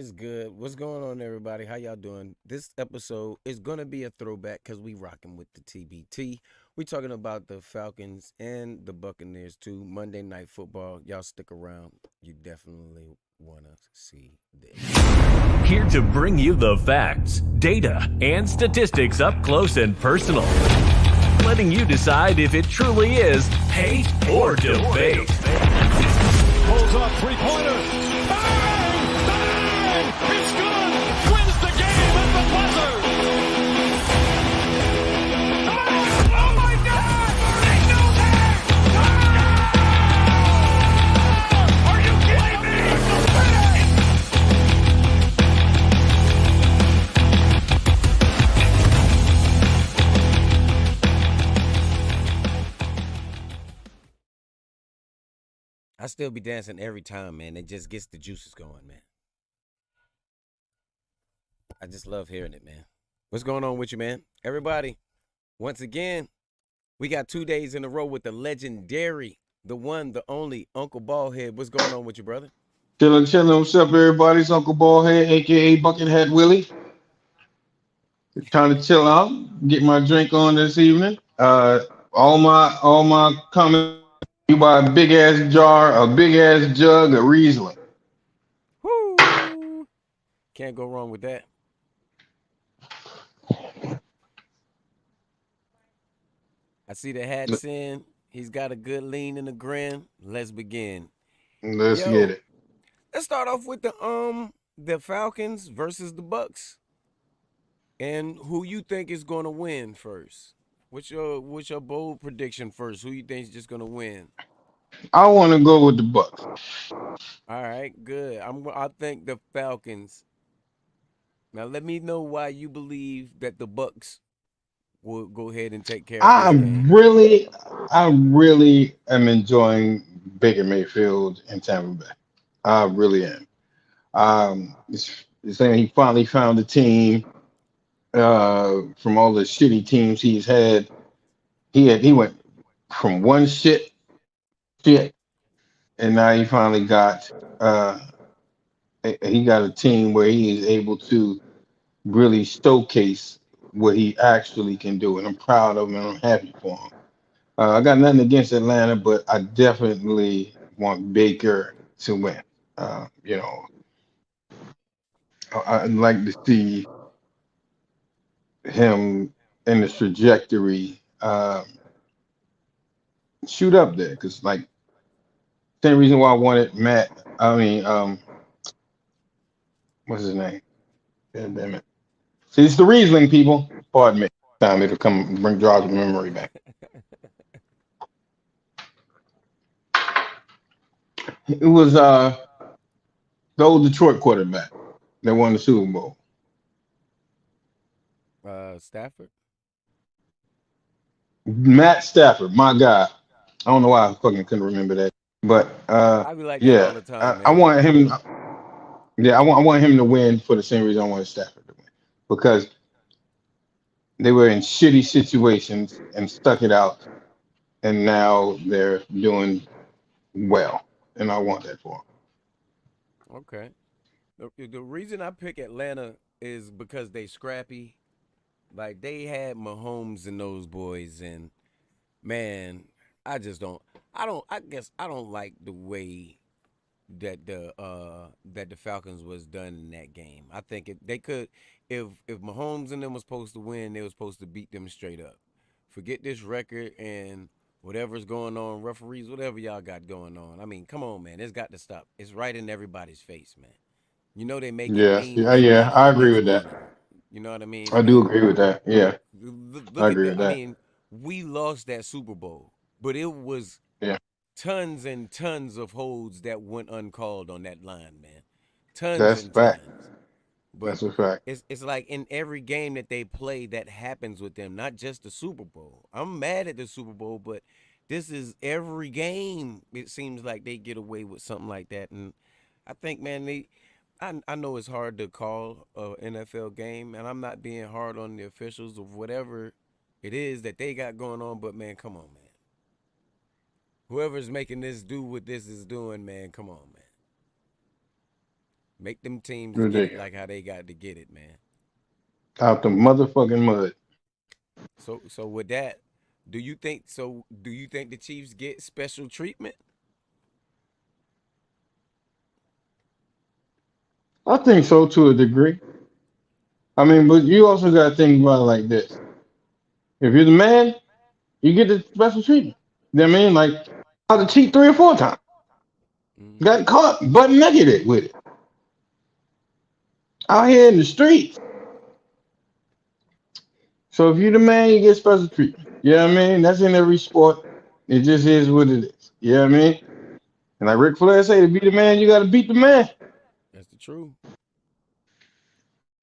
It's good. What's going on, everybody? How y'all doing? This episode is gonna be a throwback because we rocking with the TBT. We talking about the Falcons and the Buccaneers too. Monday Night Football. Y'all stick around. You definitely wanna see this. Here to bring you the facts, data, and statistics up close and personal. Letting you decide if it truly is hate or debate. Pulls up three-pointer. Bang! Bang! It's good! Wins the game at the buzzer! Oh my God! They know that! Are you kidding I still be dancing every time, man. It just gets the juices going, man. I just love hearing it, man. What's going on with you, man? Everybody, once again, we got 2 days in a row with the legendary, the one, the only Uncle Ballhead. What's going on with you, brother? Chilling. What's up, everybody? It's Uncle Ballhead, aka Buckethead Willie. Trying to chill out, get my drink on this evening. All my comments you buy a big ass jar, a big ass jug of Riesling. Woo! Can't go wrong with that. I see the hat's in. He's got a good lean and a grin. Let's begin. Let's get Yo, it. let's start off with the Falcons versus the Bucks. And who you think is gonna win first? What's your bold prediction first? Who you think is just gonna win? I want to go with the Bucks. All right, good. I think the Falcons. Now let me know why you believe that the Bucks will go ahead and take care of I this game. really, I really am enjoying Baker Mayfield in Tampa Bay. I really am. It's saying he finally found a team from all the shitty teams he's had. He went from one shit, and now he finally got he got a team where he is able to really showcase what he actually can do, and I'm proud of him and I'm happy for him. I got nothing against Atlanta, but I definitely want Baker to win. Uh, you know, I'd like to see him in the trajectory shoot up there, because like same reason why I wanted Matt. I mean, what's his name? God damn it. See, it's the Riesling people. Pardon me. Time it'll come bring draws the memory back. It was the old Detroit quarterback that won the Super Bowl. Stafford. Matt Stafford, my guy. I don't know why I fucking couldn't remember that. But I be like that all yeah, the time, I man. want him. Yeah, I want him to win for the same reason I wanted Stafford to win, because they were in shitty situations and stuck it out, and now they're doing well, and I want that for Okay. The reason I pick Atlanta is because they scrappy. Like they had Mahomes and those boys, and man, I just don't. I don't. I guess I don't like the way that the Falcons was done in that game. I think they could, if Mahomes and them was supposed to win, they was supposed to beat them straight up. Forget this record and whatever's going on, referees, whatever y'all got going on. I mean, come on, man, it's got to stop. It's right in everybody's face, man. You know they him. making Yeah, yeah, memes yeah. about it I the agree next with that. morning. You know what I mean? I do Like, agree with that. Yeah, I look at agree that. with I that. mean, we lost that Super Bowl, but it was Yeah, tons and tons of holds that went uncalled on that line, man. Tons that's and fact. tons. But That's a fact. it's like in every game that they play that happens with them, not just the Super Bowl. I'm mad at the Super Bowl, but this is every game. It seems like they get away with something like that, and I think, man, I know it's hard to call a NFL game, and I'm not being hard on the officials of whatever it is that they got going on, but man, come on, man. Whoever's making this do what this is doing, man, come on, man. Make them teams get it Ridiculous. like how they got to get it, man. Out the motherfucking mud. So with that, do you think the Chiefs get special treatment? I think so to a degree. I mean, but you also got to think about it like this. If you're the man, you get the special treatment. You know what I mean? Like, how to cheat 3 or 4 times. Hmm. Got caught butt naked with it. Out here in the streets. So if you're the man, you get special treatment. You know what I mean? That's in every sport. It just is what it is. You know what I mean? And like Ric Flair say, to be the man, you got to beat the man. That's the truth.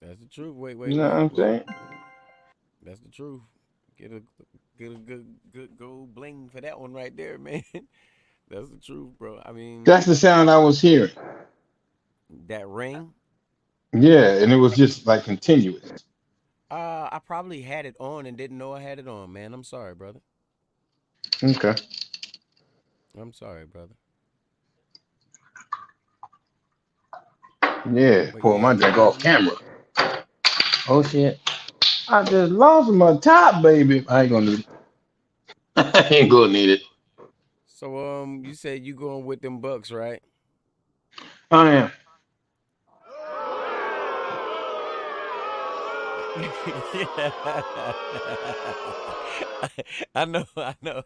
That's the truth. You know what I'm Wait. saying? That's the truth. Get a get a good gold bling for that one right there, man. That's the truth, bro. I mean, That's the sound I was hearing. that ring. Yeah, and it was just like continuous. I probably had it on and didn't know I had it on, man. I'm sorry, brother. Okay. I'm sorry, brother. Yeah, But pull yeah, my drink off man. camera. Oh shit. I just lost my top, baby. I ain't gonna need it. I ain't gonna need it. So you said you going with them Bucks, right? I am. I know, I know.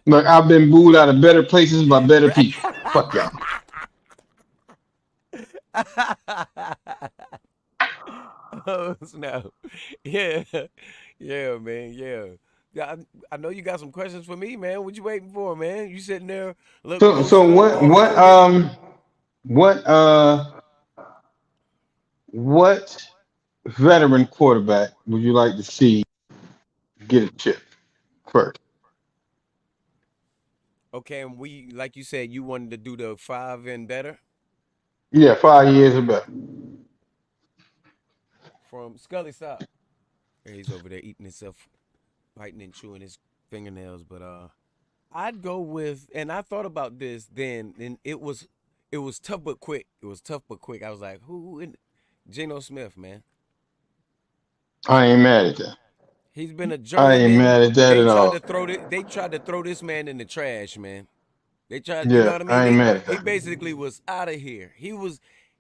Look, I've been booed out of better places by better people. Fuck y'all. Oh snap! Yeah, yeah, man, yeah. Yeah, I know you got some questions for me, man. What you waiting for, man? You sitting there, look, So posted up, what all folded. what what veteran quarterback would you like to see get a chip first? Okay, and we, like you said, you wanted to do the 5 and better Yeah, 5 years or better. from Scully. Stop. Yeah, he's over there eating himself, biting and chewing his fingernails. But I'd go with, and I thought about this then, and it was tough but quick. It was tough but quick. I was like, who? In Geno Smith, man. I ain't mad at that. He's been a I ain't journeyman. mad at that They at tried all. to throw this. They tried to throw this man in the trash, man. They tried, you know Yeah, what I mean? I ain't mad at He that. basically was out of here. He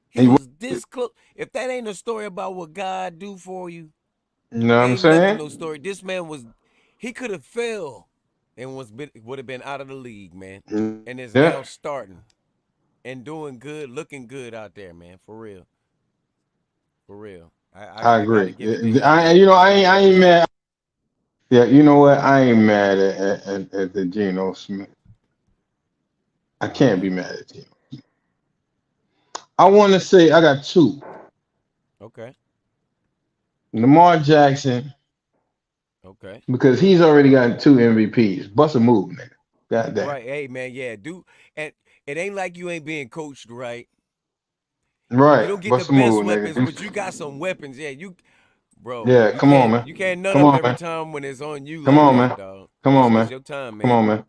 He was, was this close. If that ain't a story about what God do for you, you know what I'm ain't nothing saying? no story. This man was, he could have fell and would have been out of the league, man. And is Yeah, now starting and doing good, looking good out there, man. For real, for real. I I gotta agree. give it to him, I man. you know I gotta I give it ain't to him. mad. Yeah, you know what? I ain't mad at the Geno Smith. I can't be Okay, mad at Geno. I want to say I got two. okay, Lamar Jackson, okay. because he's already gotten 2 MVPs. Bust a move, nigga. God damn. Right, hey man, yeah, dude. And it ain't like you ain't being coached right. You Right. don't get the Bust a best move, nigga. weapons, but you got some weapons. Yeah, bro, Yeah, come on, man. you can't nut Come up on, every man. time when it's on you Come like on, man. that, dog. Come on, It's man. your time, Come man. on, man.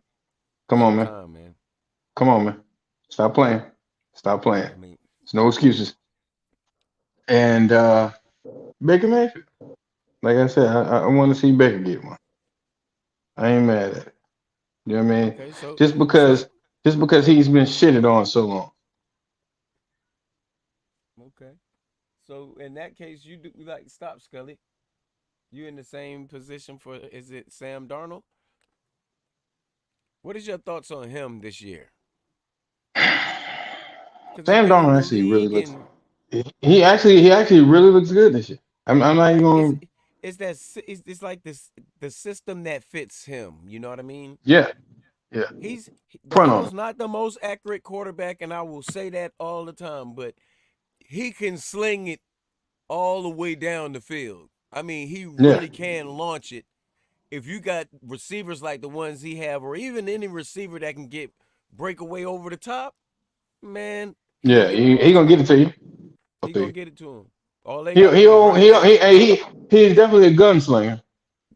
Come It's on, your man. time, man. Come on, man. Stop playing. Stop playing. I mean, There's no excuses. And Baker Mayfield. Like I said, I want to see Baker get one. I ain't mad at it. You know what I mean? okay, Just so because just because he's been shitted on so long. okay, so in that case, you do like stop, Scully. You in the same position for is it Sam Darnold? What is your thoughts on him this year? Because he's Sam been in Darnold the actually really league looks. and He actually really looks good this year. I'm not even right, going. it's like this the system that fits him. You know what I mean? Yeah, yeah. Front on him. Darnold's not the most accurate quarterback, and I will say that all the time, but he can sling it all the way down the field. I mean, he Yeah, really can launch it. If you got receivers like the ones he have, or even any receiver that can get breakaway over the top, man, he gonna yeah. get the He ball gonna to get him. it to you. He To gonna you. get it to him. All they He gotta he do is he run he against him. he's definitely a gunslinger.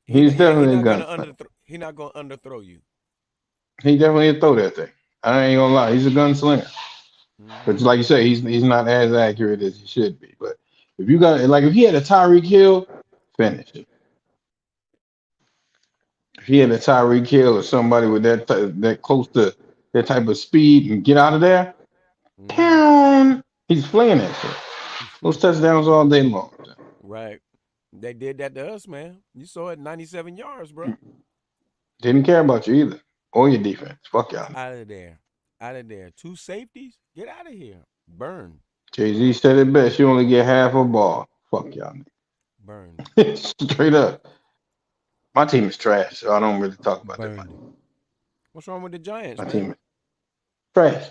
He's Yeah, he definitely a not gonna gunslinger. he not gonna underthrow you. He definitely throw that thing. I ain't gonna lie. He's a gunslinger. Mm-hmm. But like you say, he's not as accurate as he should be. But if you got like if he had a Tyreek Hill, finish it. If he had a Tyreek Hill or somebody with that close to that type of speed and get out of there, Mm-hmm. down, he's playing that shit. Those touchdowns all day long. Right. They did that to us, man. You saw it, 97 yards, bro. Didn't care about you either or your defense. Fuck y'all. Out of there. Out of there. Two safeties? Get out of here. Burn. Jay-Z said it best. You only get half a ball. Fuck y'all. Burned. Straight up. My team is trash, so I don't really talk about that much. Burned. What's wrong with the Giants, My man? team is trash.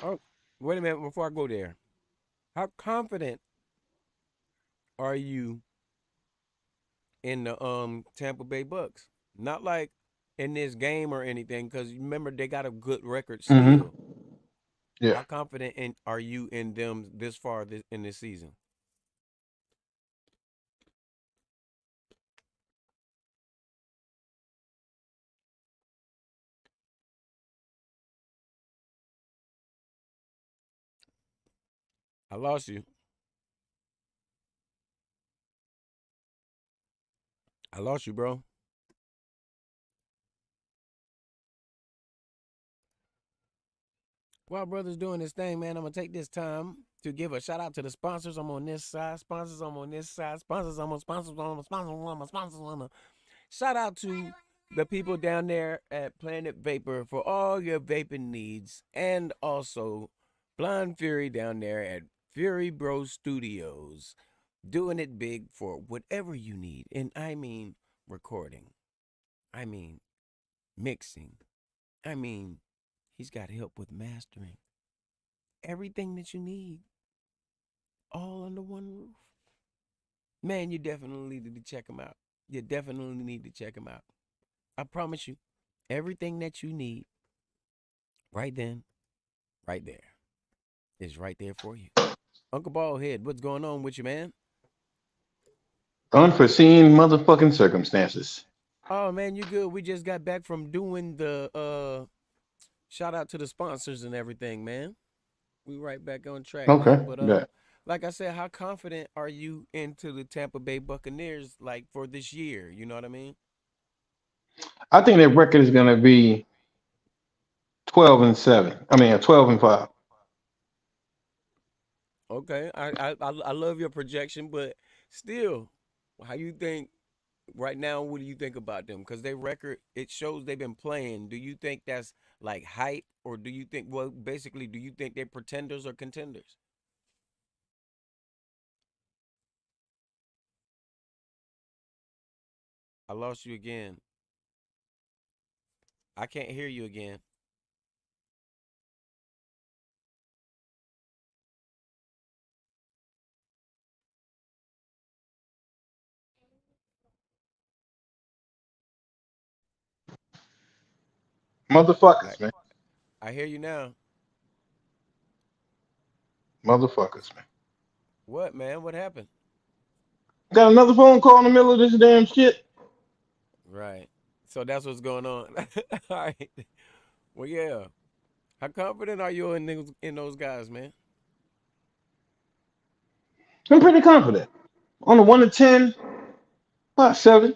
Oh, wait a minute before I go there. How confident are you in the Tampa Bay Bucks? Not like in this game or anything, because remember they got a good record Hmm. still. Yeah. How confident are you in them this far in this season? I lost you. I lost you, bro. While brother's doing this thing, man, I'm gonna take this time to give a shout out to the sponsors. I'm on this side. Sponsors, I'm on this side. Sponsors, I'm on sponsors. I'm on sponsors. I'm on sponsors. I'm on. Shout out to the people down there at Planet Vapor for all your vaping needs, and also Blind Fury down there at Fury Bro Studios, doing it big for whatever you need. And I mean recording. I mean mixing. I mean he's got help with mastering. Everything that you need, all under one roof. Man, you definitely need to check him out. You definitely need to check him out. I promise you, everything that you need right then, right there, is right there for you. Uncle Baldhead, what's going on with you, man? Unforeseen motherfucking circumstances. Oh man, you good? We just got back from doing the shout out to the sponsors and everything, man. We right back on track, man. Okay. But Yeah. like I said, how confident are you into the Tampa Bay Buccaneers like for this year? You know what I mean? I think their record is gonna be 12-7. I mean 12-5. Okay, I love your projection, but still, how you think right now? What do you think about them? Because their record it shows they've been playing. Do you think that's like hype, or do you think well, basically, do you think they're pretenders or contenders? I lost you again. I can't hear you again. I Motherfuckers, man. I hear you now. Motherfuckers, man. What man? What happened? Got another phone call in the middle of this damn shit. Right. So that's what's going on. All right. Well, yeah. How confident are you in those guys, man? I'm pretty confident. On a 1 to 10, about 7.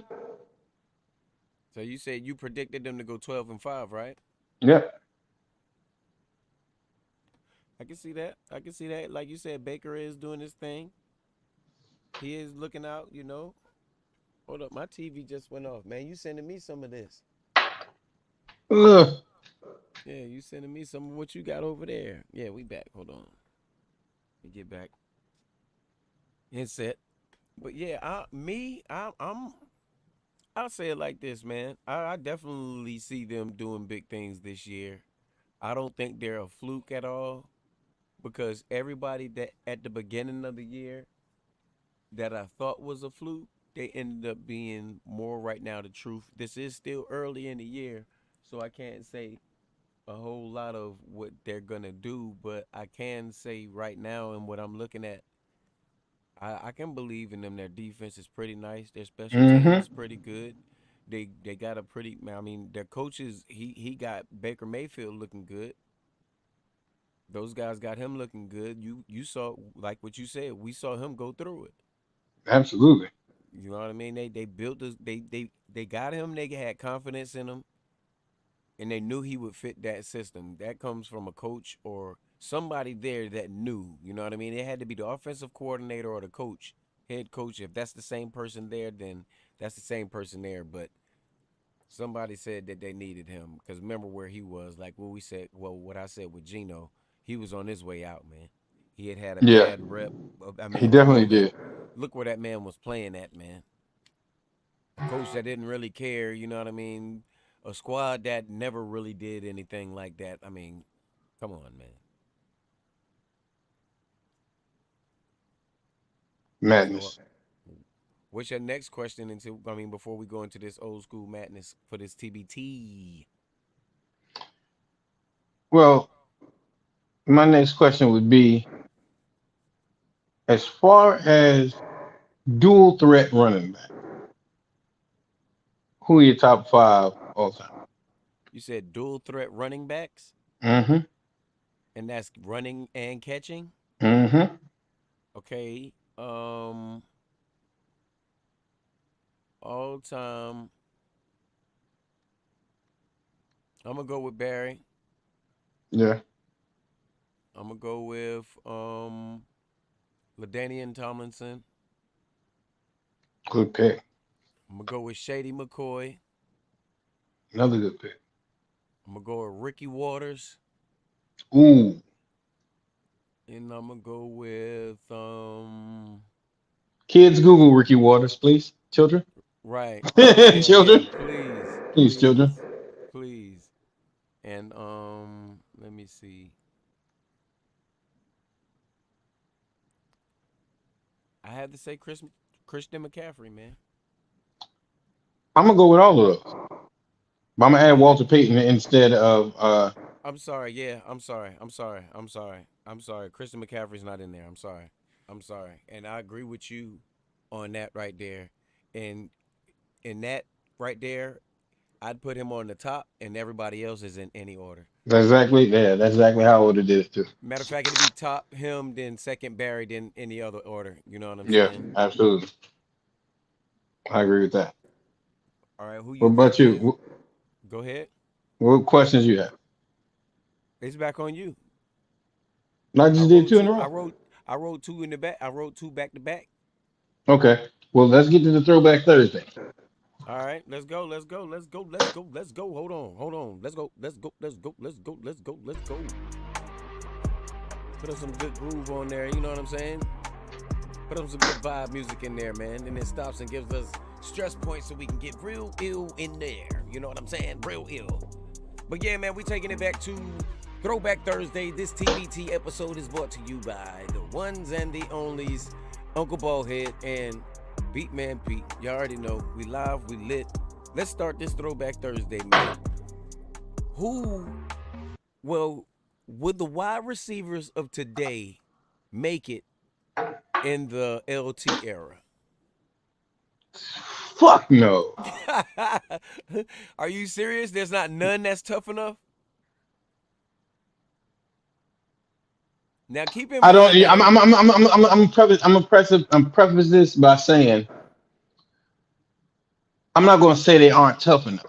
So you said you predicted them to go 12-5, right? Yep. I can see that. I can see that. Like you said, Baker is doing his thing. He is looking out, you know. Hold up, my TV just went off, man. You sending me some of this. Ugh. Yeah, you sending me some of what you got over there. Yeah, we back. Hold on. Let me get back. And set. But yeah, I'll say it like this, man. I definitely see them doing big things this year. I don't think they're a fluke at all because everybody that at the beginning of the year that I thought was a fluke, they ended up being more right now the truth. This is still early in the year, so I can't say a whole lot of what they're gonna do, but I can say right now and what I'm looking at, I can believe in them. Their defense is pretty nice. Their special teams Mm-hmm. is pretty good. they got a pretty. I mean, their coaches. He got Baker Mayfield looking good. Those guys got him looking good. You saw like what you said. We saw him go through it. Absolutely. You know what I mean? They built this. They got him. They had confidence in him, and they knew he would fit that system. That comes from a coach or somebody there that knew. You know what I mean? It had to be the offensive coordinator or the coach, head coach. If that's the same person there, then that's the same person there. But somebody said that they needed him because remember where he was. Like what we said. Well, what I said with Gino, he was on his way out, man. He had a Yeah, bad rep. I he mean, come definitely on, man. did. Look where that man was playing at, man. A coach that didn't really care, you know what I mean? A squad that never really did anything like that. I mean, come on, man. So, Madness. what's your next question until I mean before we go into this old school madness for this TBT? Well, my next question would be, as far as dual threat running back, who are your top five all time? You said dual threat running backs, Mm-hmm. and that's running and catching. Mm-hmm. Okay. All time. I'm gonna go with Barry. Yeah. I'm gonna go with LaDainian Tomlinson. Good pick. I'm gonna go with Shady McCoy. Another good pick. I'm gonna go with Ricky Waters, Ooh. and I'm gonna go with Kids, Google Ricky Waters, please. Children. right. Yeah, Children. please, Please, children. please, please. And let me see. I had to say Christian McCaffrey, man. I'm gonna go with all of those. But I'm gonna add I had Walter Payton instead of I'm sorry, yeah, I'm sorry. I'm sorry. I'm sorry. I'm sorry. Christian McCaffrey's not in there. I'm sorry. I'm sorry. And I agree with you on that right there. And in that right there, I'd put him on the top and everybody else is in any order. that's exactly how I would have did it too. Matter of fact, it'd be top him, then second Barry, then any other order. You know what I'm Yeah, saying? absolutely. I agree with that. All right, who What you about think you? is go ahead. What questions you have? It's back on you. I I just did wrote two in two a I row. wrote I wrote two in the back. I wrote two back to back. Okay. Well, let's get to the Throwback Thursday. All right, let's go. Let's go. Let's go. Let's go. Let's go. Hold on. Hold on. Let's go. Let's go. Let's go. Let's go. Let's go. Let's go. Put up some good groove on there. You know what I'm saying? Put up some good vibe music in there, man. And it stops and gives us stress points so we can get real ill in there. You know what I'm saying? Real ill. But yeah, man, we taking it back to Throwback Thursday. This TBT episode is brought to you by the ones and the onlys, Uncle Ballhead and Beatman Pete. You already know. We live, we lit. Let's start this Throwback Thursday, man. Who, well, would the wide receivers of today make it in the LT era? Fuck no. Are you serious? There's not none that's tough enough? Now keep in I don't. mind that I'm preface this by saying I'm not gonna say they aren't tough enough.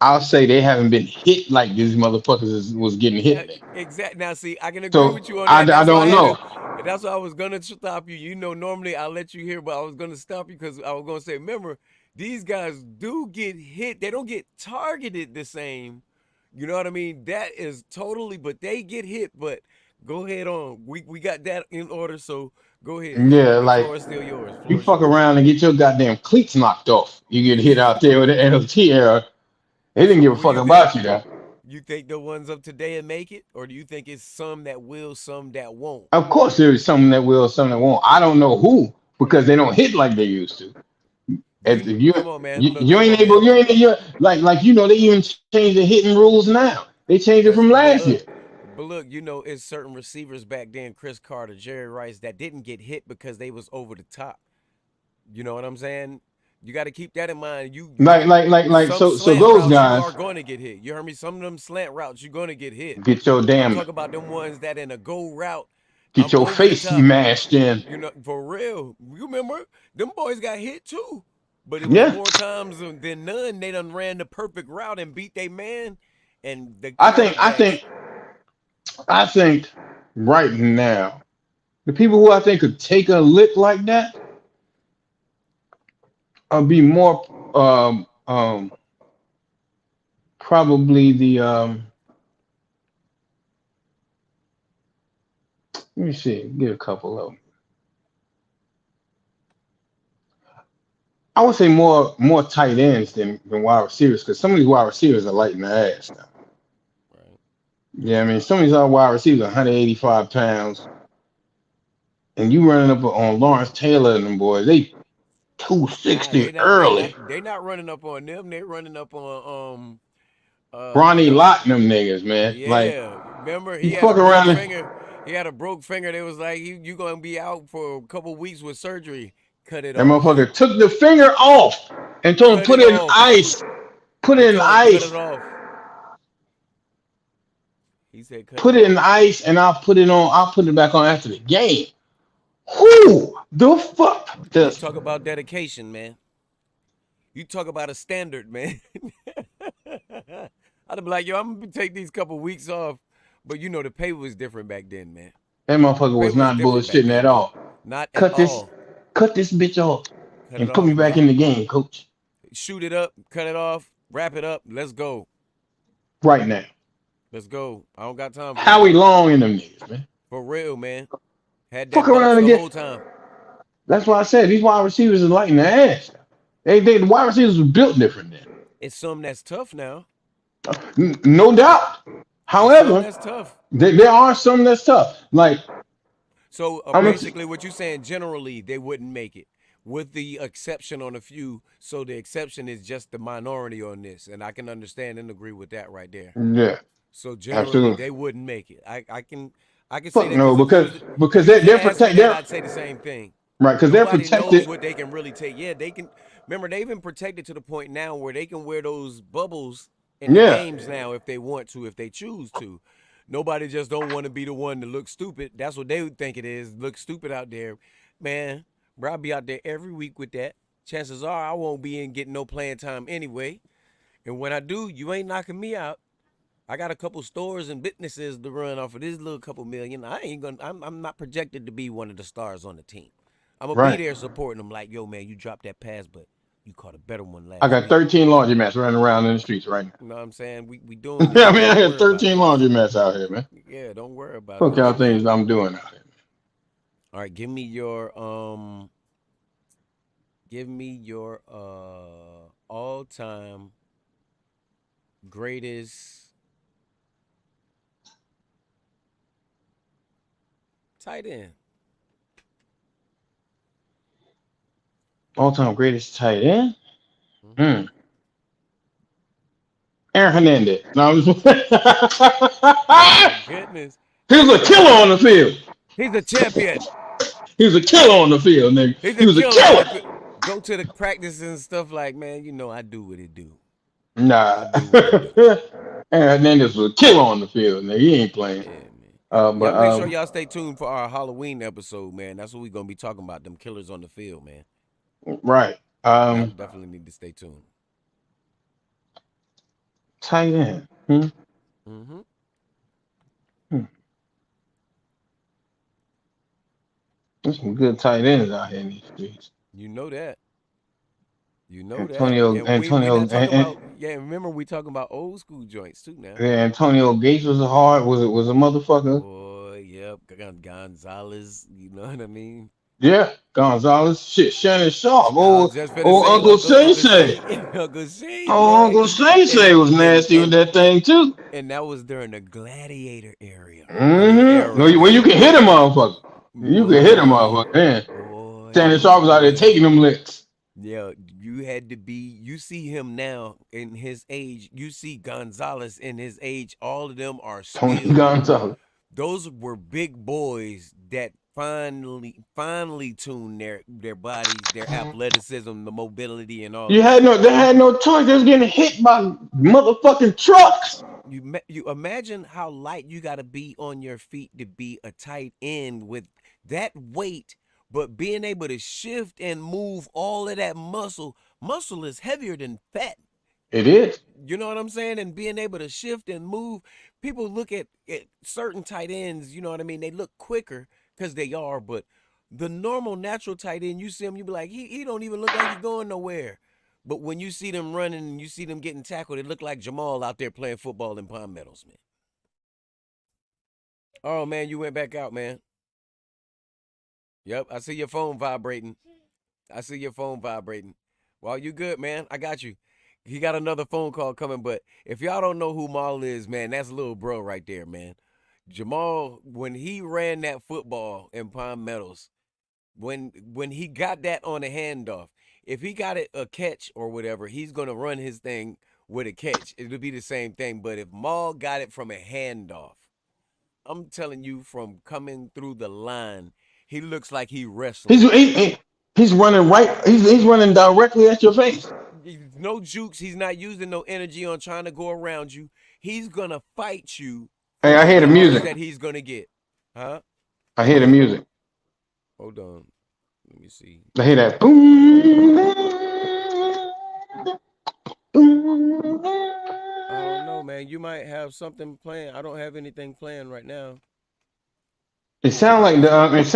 I'll say they haven't been hit like these motherfuckers was getting hit there. exact. Now see, I can agree So with you on that. I That's why I don't had know. to. That's why I was gonna stop you. You know, normally I let you hear, but I was gonna stop you because I was gonna say, remember, these guys do get hit. They don't get targeted the same. You know what I mean? That is totally, but they get hit. But go ahead on. We got that in order. So go ahead. Yeah, The like floor is still yours. you Floor is fuck yours. around and get your goddamn cleats knocked off. You get hit out there with the NLT era. They didn't So give a who do fuck you think? about you there. You think the ones of today will make it, or do you think it's some that will, some that won't? Of course, there is some that will, some that won't. I don't know who because they don't hit like they used to. If you Come on, man. you, Look, you come ain't on, able, man. you ain't you like they even changed the hitting rules now. They changed it Cause, from but last year. look, but look, it's certain receivers back then, Chris Carter, Jerry Rice, that didn't get hit because they was over the top. You know what I'm saying? You got to keep that in mind. So so Slant those routes you guys are going to get hit. You heard me? Some of them slant routes you're going to get hit. get your I'm damn talking about them ones that in a go route, get I'm your over the face top. mashed in. You know, for real. You remember them boys got hit too, but it was Yeah, more times than none. They done ran the perfect route and beat their man, and the I think I quarterbacks. think I think right now the people who I think could take a lick like that be more probably the let me see, get a couple of them. I would say more tight ends than wide receivers because some of these wide receivers are lighting the ass now. Right. Yeah, I mean some of these other wide receivers are 185 pounds, and you running up on Lawrence Taylor and them boys, they Nah, 260 early. they not running up on them. They running up on Ronnie what's Lott and them niggas, man. Like yeah. Remember you he had a fuck broke around and finger. He had a broke finger. They was like, you gonna be out for a couple weeks with surgery. Cut it that off. motherfucker took the finger off and told him Cut put it it in off. ice. Put He it in told him cut ice. it off. He said cut Put it it in off. ice and I'll put it back on after the game. Who the fuck You does talk about dedication, man. You talk about a standard, man. I'd be like, yo, I'm gonna take these couple weeks off, but you know the pay was different back then, man. that motherfucker Pay was was not different back bullshitting at then, man. all. Not at Cut this all. cut this bitch off Cut it and put me off. back Yep. in the game, coach. Shoot it up. Cut it off. Wrap it up. Let's go. Right now. Let's go. I don't got time for Howie that. Long in them niggas, man. For real, man. Had Fuck that box around and the get whole time. that's why I said these wide receivers are lighting the ass. The wide receivers were built different then. It's some that's tough now. No doubt. It's some However, that's tough. there are some that's tough. Like So I'm a, basically, what you're saying, generally, they wouldn't make it, with the exception on a few. So the exception is just the minority on this, and I can understand and agree with that right there. yeah, So generally, absolutely. they wouldn't make it. I can say Fuck that no, because if because you was to they're ask me protect that, they're I'd say the same thing. right because they're Nobody knows protected. what they can really take. Yeah, they can. Remember, they've been protected to the point now where they can wear those bubbles in the Yeah, games now if they want to, if they choose to. Nobody just don't want to be the one to look stupid. That's what they would think it is. Look stupid out there, man. Bro, I'll be out there every week with that. Chances are I won't be in getting no playing time anyway. And when I do, you ain't knocking me out. I got a couple stores and businesses to run off of this little couple million. I ain't gonna. I'm not projected to be one of the stars on the team. I'm gonna be right. there supporting them. Like, yo, man, you dropped that pass, but you caught a better one I last got week. 13 laundromats running around in the streets right now. You know what I'm saying? We doing Yeah, I this. mean, Don't I got worry about 13 this. laundromats out here, man. Yeah, don't worry about Fuck y'all this, man. things I'm doing out here. All right, give me your all time greatest tight end. All time greatest tight end. Mm-hmm. Hmm. Aaron Hernandez. No, I'm just Oh my goodness. he was a killer on the field. He's a champion. He was a killer on the field, nigga. He's He a was a killer on killer. the go to the practice and stuff like, man, you know I do what it do. I Nah. do what it do. Aaron Hernandez was a killer on the field, nigga. He ain't playing. Yeah, man. But Y'all make sure y'all stay tuned for our Halloween episode, man. That's what we're gonna be talking about, them killers on the field, man. right. Y'all definitely need to stay tuned. Tight end. Hmm? Mm-hmm. Hmm. There's some good tight ends out here in these streets. You know that. You know that. Antonio, And we Antonio, not talking about, yeah, remember we talking about old school joints too now. yeah, Antonio Gates was a hard, was a motherfucker. Boy, yep. Gonzalez, you know what I mean? Yeah, Gonzalez, shit, Shannon Sharp, I was just finna old say Uncle Uncle Shay. Shay. Uncle Shay, Oh, boy. Uncle Shay was nasty with And that thing too. and that was during the gladiator area. I mean Mm-hmm. era, Well, you man. can hit a motherfucker. You can hit a Boy, motherfucker. Man, boy, Shannon oh Sharp was out there boy. taking them licks. Yeah, you had to be. You see him now in his age. You see Gonzalez in his age. All of them are Tony still. Gonzalez. Those were big boys that finely tune their bodies, their athleticism, the mobility, and all You of had that. no, they had no choice. They was getting hit by motherfucking trucks. You imagine how light you got to be on your feet to be a tight end with that weight, but being able to shift and move all of that muscle. Muscle is heavier than fat. It is. You know what I'm saying? And being able to shift and move. People look at certain tight ends, you know what I mean? They look quicker because they are, but the normal natural tight end, you see him, you be like, he don't even look like he's going nowhere. But when you see them running and you see them getting tackled, it look like Jamal out there playing football in Palm Meadows, man. Oh man, you went back out, man. Yep, I see your phone vibrating. I see your phone vibrating. Well, you good, man. I got you. He got another phone call coming, but if y'all don't know who Maul is, man, that's little bro right there, man. Jamal, when he ran that football in Palm Meadows, when he got that on a handoff, if he got it a catch or whatever, he's gonna run his thing with a catch. It'll be the same thing. But if Maul got it from a handoff, I'm telling you, from coming through the line, he looks like he He's wrestling. he's running right. He's running directly at your face. No jukes. He's not using no energy on trying to go around you. He's gonna fight you Hey, for I the hear the yards music. that he's gonna get. Huh? I hear the music. Hold on. Let me see. I hear that boom, boom. I don't know, man. You might have something playing. I don't have anything playing right now. It Let sound me like just.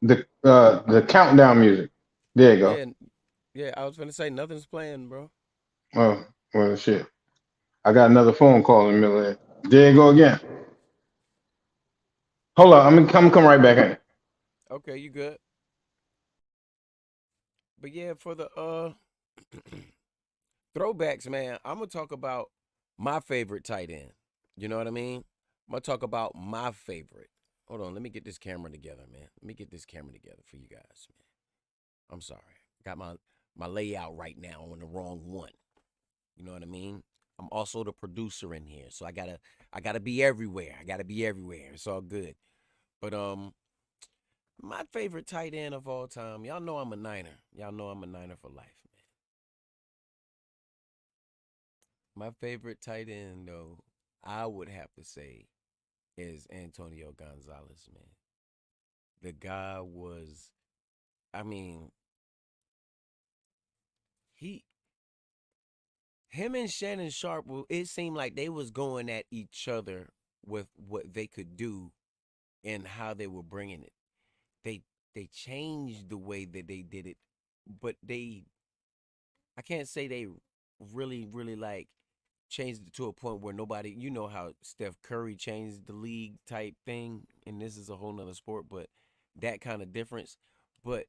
the countdown music. There you go. Yeah, yeah. I was gonna say nothing's playing, bro. Oh, well, shit. I got another phone call in the middle of it. There you go again. Hold on, come right back in. Okay, you good. But yeah, for the throwbacks, man, I'm gonna talk about my favorite tight end. You know what I mean? I'm gonna talk about my favorite. Hold on, let me get this camera together, man. Let me get this camera together for you guys, man. I'm sorry. Got my layout right now on the wrong one. You know what I mean? I'm also the producer in here, so I gotta be everywhere. I gotta be everywhere. It's all good. But my favorite tight end of all time, y'all know I'm a Niner. Y'all know I'm a Niner for life, man. My favorite tight end, though, I would have to say, is Antonio Gonzalez, man. The guy was, I mean, he, him and Shannon Sharp, it seemed like they was going at each other with what they could do and how they were bringing it. They they changed the way that they did it, but I can't say they really like changed it to a point where nobody, you know how Steph Curry changed the league type thing, and this is a whole nother sport, but that kind of difference. But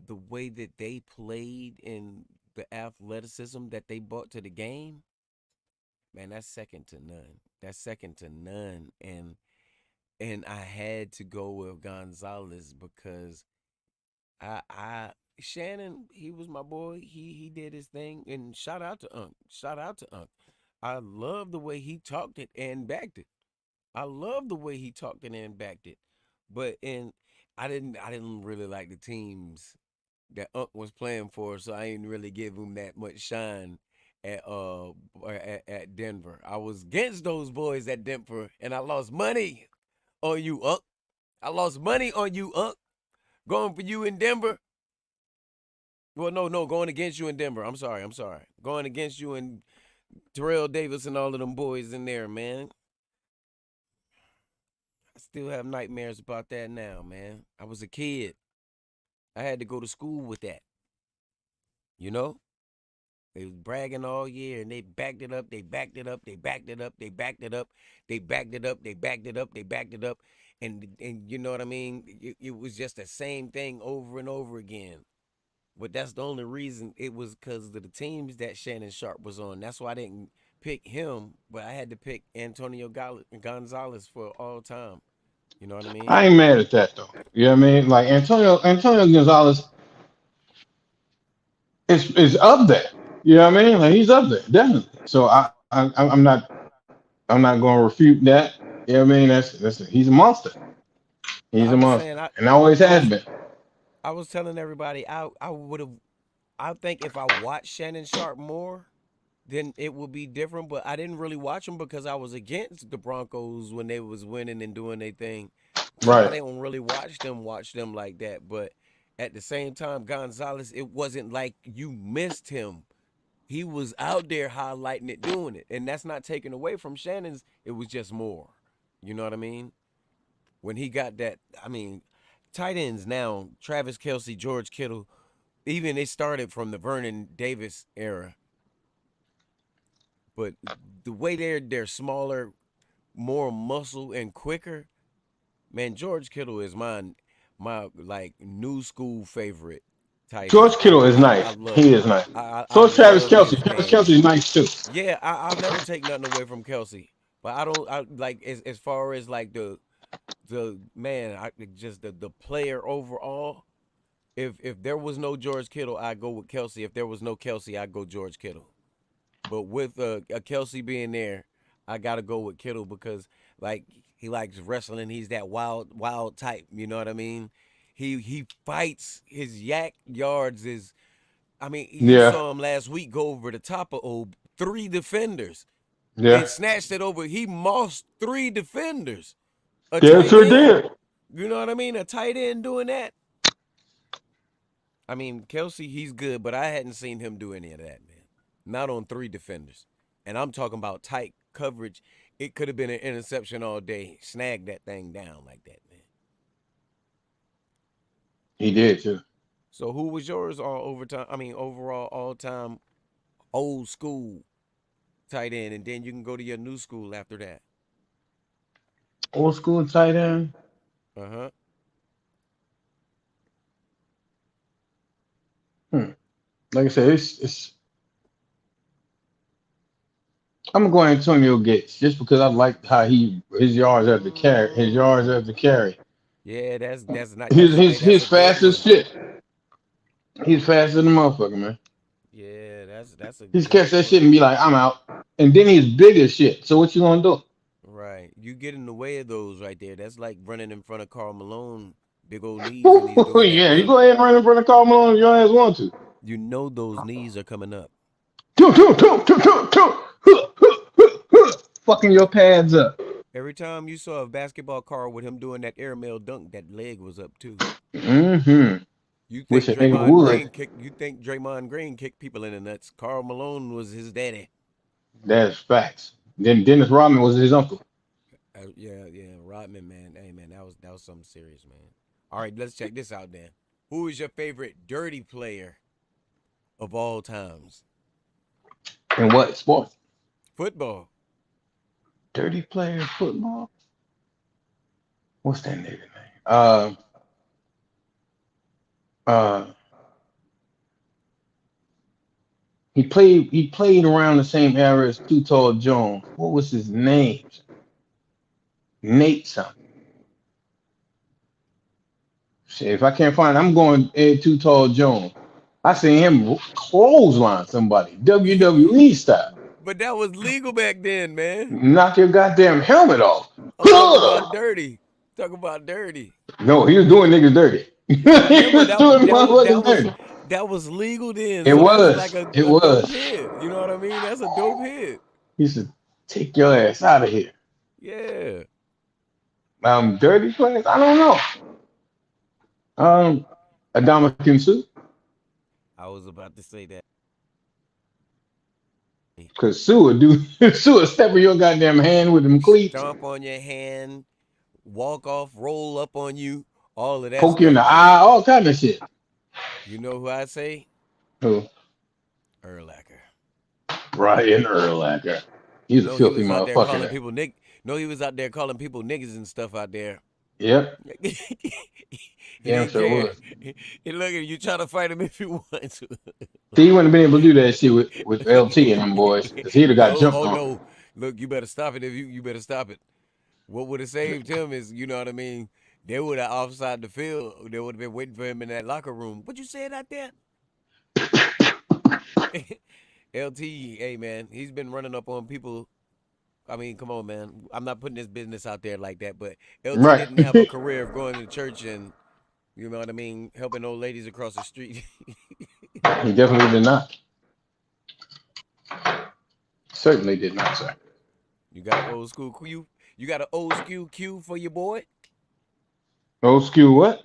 the way that they played and the athleticism that they brought to the game, man, that's second to none. That's second to none. And I had to go with Gonzalez because I Shannon, he was my boy. He did his thing, and shout out to Unc. Shout out to Unc. I love the way he talked it and backed it. I love the way he talked it and backed it. But and I didn't really like the teams that Unc was playing for, so I didn't really give him that much shine at Denver. I was against those boys at Denver, and I lost money on you, Unc. I lost money on you, Unc. Going for you in Denver. Well, no, going against you in Denver. I'm sorry. Going against you and Terrell Davis and all of them boys in there, man. I still have nightmares about that now, man. I was a kid. I had to go to school with that. You know? They was bragging all year and they backed it up, they backed it up, they backed it up, they backed it up, they backed it up, they backed it up, they backed it up. And you know what I mean? It was just the same thing over and over again. But that's the only reason it was because of the teams that Shannon Sharp was on. That's why I didn't pick him, but I had to pick Antonio Gonzalez for all time. You know what I mean? I ain't mad at that though. You know what I mean? Like Antonio Gonzalez is up there. You know what I mean? Like he's up there, definitely. So I'm not going to refute that. You know what I mean? That's he's a monster. He's I a was monster, saying and always I has was been. I was telling everybody I would have I think if I watched Shannon Sharp more, then it would be different. But I didn't really watch them because I was against the Broncos when they was winning and doing their thing. So I Right. didn't really watch them like that. But at the same time, Gonzalez, it wasn't like you missed him. He was out there highlighting it, doing it. And that's not taken away from Shannon's. It was just more. You know what I mean? When he got that, I mean, tight ends now, Travis Kelsey, George Kittle, even it started from the Vernon Davis era. But the way they're smaller, more muscle and quicker, man, George Kittle is my like new school favorite tight George end. Kittle is I nice. love He is nice. I So is Travis love Kelsey. his Travis game. Kelsey is nice too. Yeah, I'll never take nothing away from Kelsey, but I like as far as like the man, just the player overall. If there was no George Kittle, I'd go with Kelsey. If there was no Kelsey, I'd go George Kittle. But with a Kelsey being there, I gotta go with Kittle because like he likes wrestling. He's that wild type. You know what I mean? He fights. His yak yards is. I mean, you Yeah. saw him last week go over the top of three defenders Yeah. and snatched it over. He mossed three defenders. A Yeah, tight sure end. did. You know what I mean? A tight end doing that. I mean, Kelsey, he's good, but I hadn't seen him do any of that, man. Not on three defenders. And I'm talking about tight coverage. It could have been an interception all day. Snag that thing down like that, man. He did too. So who was yours all overtime? I mean, overall, all time, old school tight end, and then you can go to your new school after that. Old school tight end. Uh huh. Hmm. Like I said, it's. I'm gonna go Antonio Gates just because I like how his yards after carry, his yards after carry. Yeah, that's not He's that's hey, he's that's he's a good fast as one. shit. He's faster than a motherfucker, man. Yeah, that's a He's good catch that one. shit and be like, I'm out. And then he's big as shit. So what you gonna do? Right. You get in the way of those right there. That's like running in front of Carl Malone, big old knees, and he's doing that Yeah, you dunk. go ahead and run in front of Carl Malone if your ass want to. You know those knees are coming up. Fucking your pads up. Every time you saw a basketball card with him doing that airmail dunk, that leg was up too. Mm-hmm. You Wish think a nigga Draymond would. Green kicked? You think Draymond Green kicked people in the nuts? Carl Malone was his daddy. That's facts. Then Dennis Rodman was his uncle. Yeah, Rodman, man. Hey, man, that was something serious, man. All right, let's check this out, then. Who is your favorite dirty player of all times? And what sport? Football. Dirty player in football? What's that nigga name? Uh he played around the same era as Too Tall Jones. What was his name? Nate something. Shit, if I can't find, I'm going Ed Too Tall Jones. I seen him clothesline somebody, WWE style. But that was legal back then, man. Knock your goddamn helmet off. I'm talking about dirty. Talk about dirty. No, he was doing niggas dirty. He Remember was doing motherfuckers dirty. that was legal then, It so that's like was. It a dope was. hit. You know what I mean? That's a dope hit. He said, take your ass out of here. Yeah. Dirty players? I don't know. Adama Sue, I was about to say that. because Sue would do Sue would step in your goddamn hand with them cleats, Stomp on your hand, walk off, roll up on you, all of that poke you in stuff, the man. eye, all kind of shit. You know who I say? Who? Urlacher. Brian Urlacher. He's a No, he filthy was out there calling motherfucker. people Nick. No, he was out there calling people niggas and stuff out there. Yep. He Damn didn't sure care. was. He look at you trying to fight him if you want to. See, he wouldn't have been able to do that shit with LT and them boys, because he'd have got No, jumped oh on. no. Look, you better stop it if you better stop it. What would have saved him is, you know what I mean? They would have offside the field. They would have been waiting for him in that locker room. What you said out there? LT, hey man, he's been running up on people I mean, come on, man. I'm not putting this business out there like that, but Elton Right. didn't have a career of going to church and you know what I mean, helping old ladies across the street. He definitely did not. Certainly did not, sir. You got an old school Q. You got an old school Q for your boy. Old school what?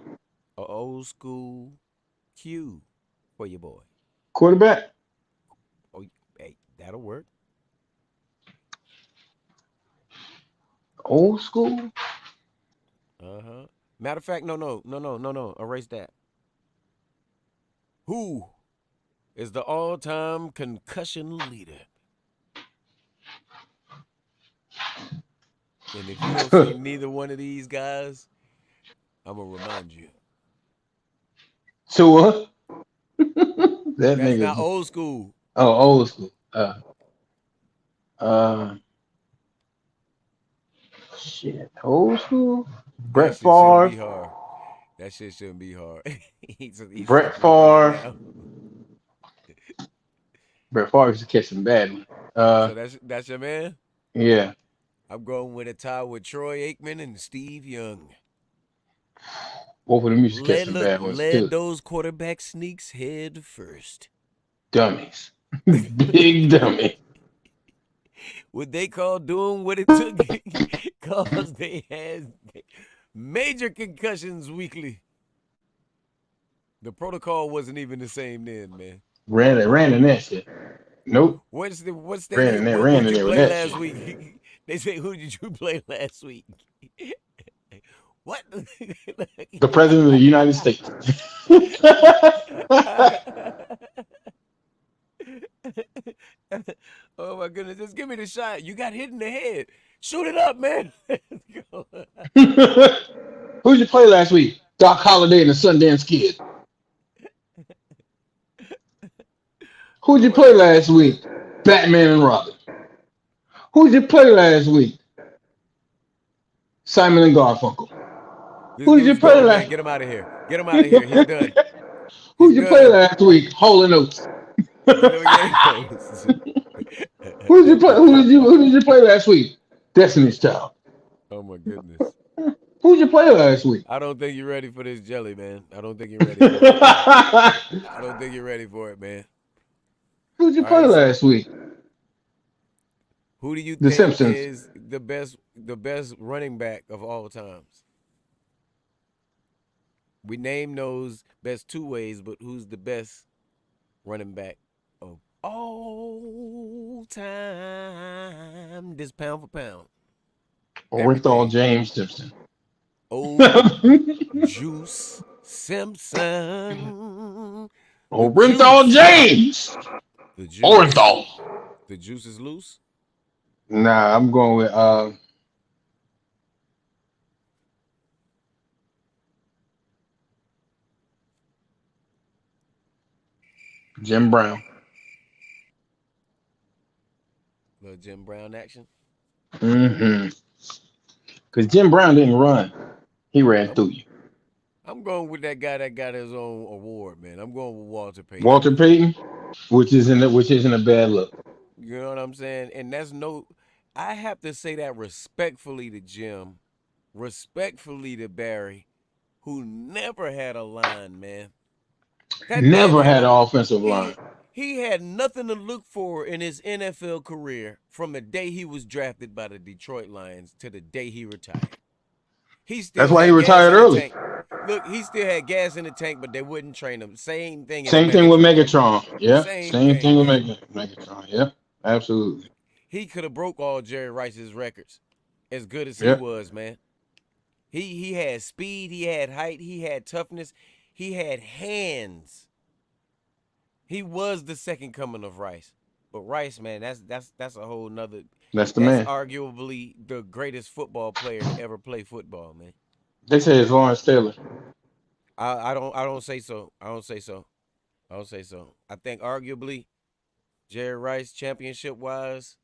A old school Q for your boy. Quarterback? Oh, hey, that'll work. Old school? Uh-huh. Matter of fact, no. Erase that. Who is the all-time concussion leader? And if you don't say neither one of these guys, I'm gonna remind you. Tua? That That's not nigga's old school. old school. Uh shit. Old school? That Brett shit shouldn't Favre. be hard. That shit shouldn't be hard. He's Brett starting to run it Favre. now. Brett Favre used to catch some bad one. So that's your man. Yeah. I'm going with a tie with Troy Aikman and Steve Young. Both of them used to catch some bad ones Led too. those quarterback sneaks head first. Dummies. Big dummy. What they call doing what it took because they had major concussions weekly. The protocol wasn't even the same then, man. Ran in that shit. Nope. What's that? Ran in there, ran Who'd in you there with play that last shit. week? They say who did you play last week? What? The president of the United States. Oh my goodness! Just give me the shot. You got hit in the head. Shoot it up, man. Who'd you play last week? Doc Holliday and the Sundance Kid. Who'd you Oh my play last goodness, man. week? Batman and Robin. Who'd you play last week? Simon and Garfunkel. Just Who'd give you us play going, man. last? Get him out of here. Get him out of here. He's done. He's Who'd you play done. last week? Hall and Oates. You know, yeah, he goes. Who did you play? Who did you play last week? Destiny's Child. Oh my goodness. Who did you play last week? I don't think you're ready for this jelly, man. I don't think you're ready for it, man. I don't think you're ready for it, man. Who'd you All play right, so last week? who do you The think Simpsons. is the best running back of all times? We name those best two ways, but who's the best running back of all time? This pound for pound. Orenthal Everything. James Simpson. Old Juice Simpson. The Orenthal juice. James. The juice. Orenthal. The juice is loose. Nah, I'm going with Jim Brown. Little Jim Brown action. Mm-hmm. Because Jim Brown didn't run. He ran I'm through you. I'm going with that guy that got his own award, man. I'm going with Walter Payton. Walter Payton, which isn't a bad look. You know what I'm saying? And that's no I have to say that respectfully to Jim, respectfully to Barry, who never had a line, man. That man Never had had an offensive line. he had nothing to look for in his NFL career from the day he was drafted by the Detroit Lions to the day he retired. He That's still why he had gas retired in the early. tank. Look, he still had gas in the tank, but they wouldn't train him. Same thing as Same thing with Megatron. Megatron. Yeah. Same Same thing, thing with man. Megatron. Yeah. Absolutely. He could have broke all Jerry Rice's records, as good as he Yeah. was, man. He had speed, he had height, he had toughness, he had hands. He was the second coming of Rice. But Rice, man, that's a whole nother. That's the That's man. arguably the greatest football player to ever play football, man. They say it's Lawrence Taylor. I don't say so. I don't say so. I don't say so. I think arguably Jerry Rice, championship wise,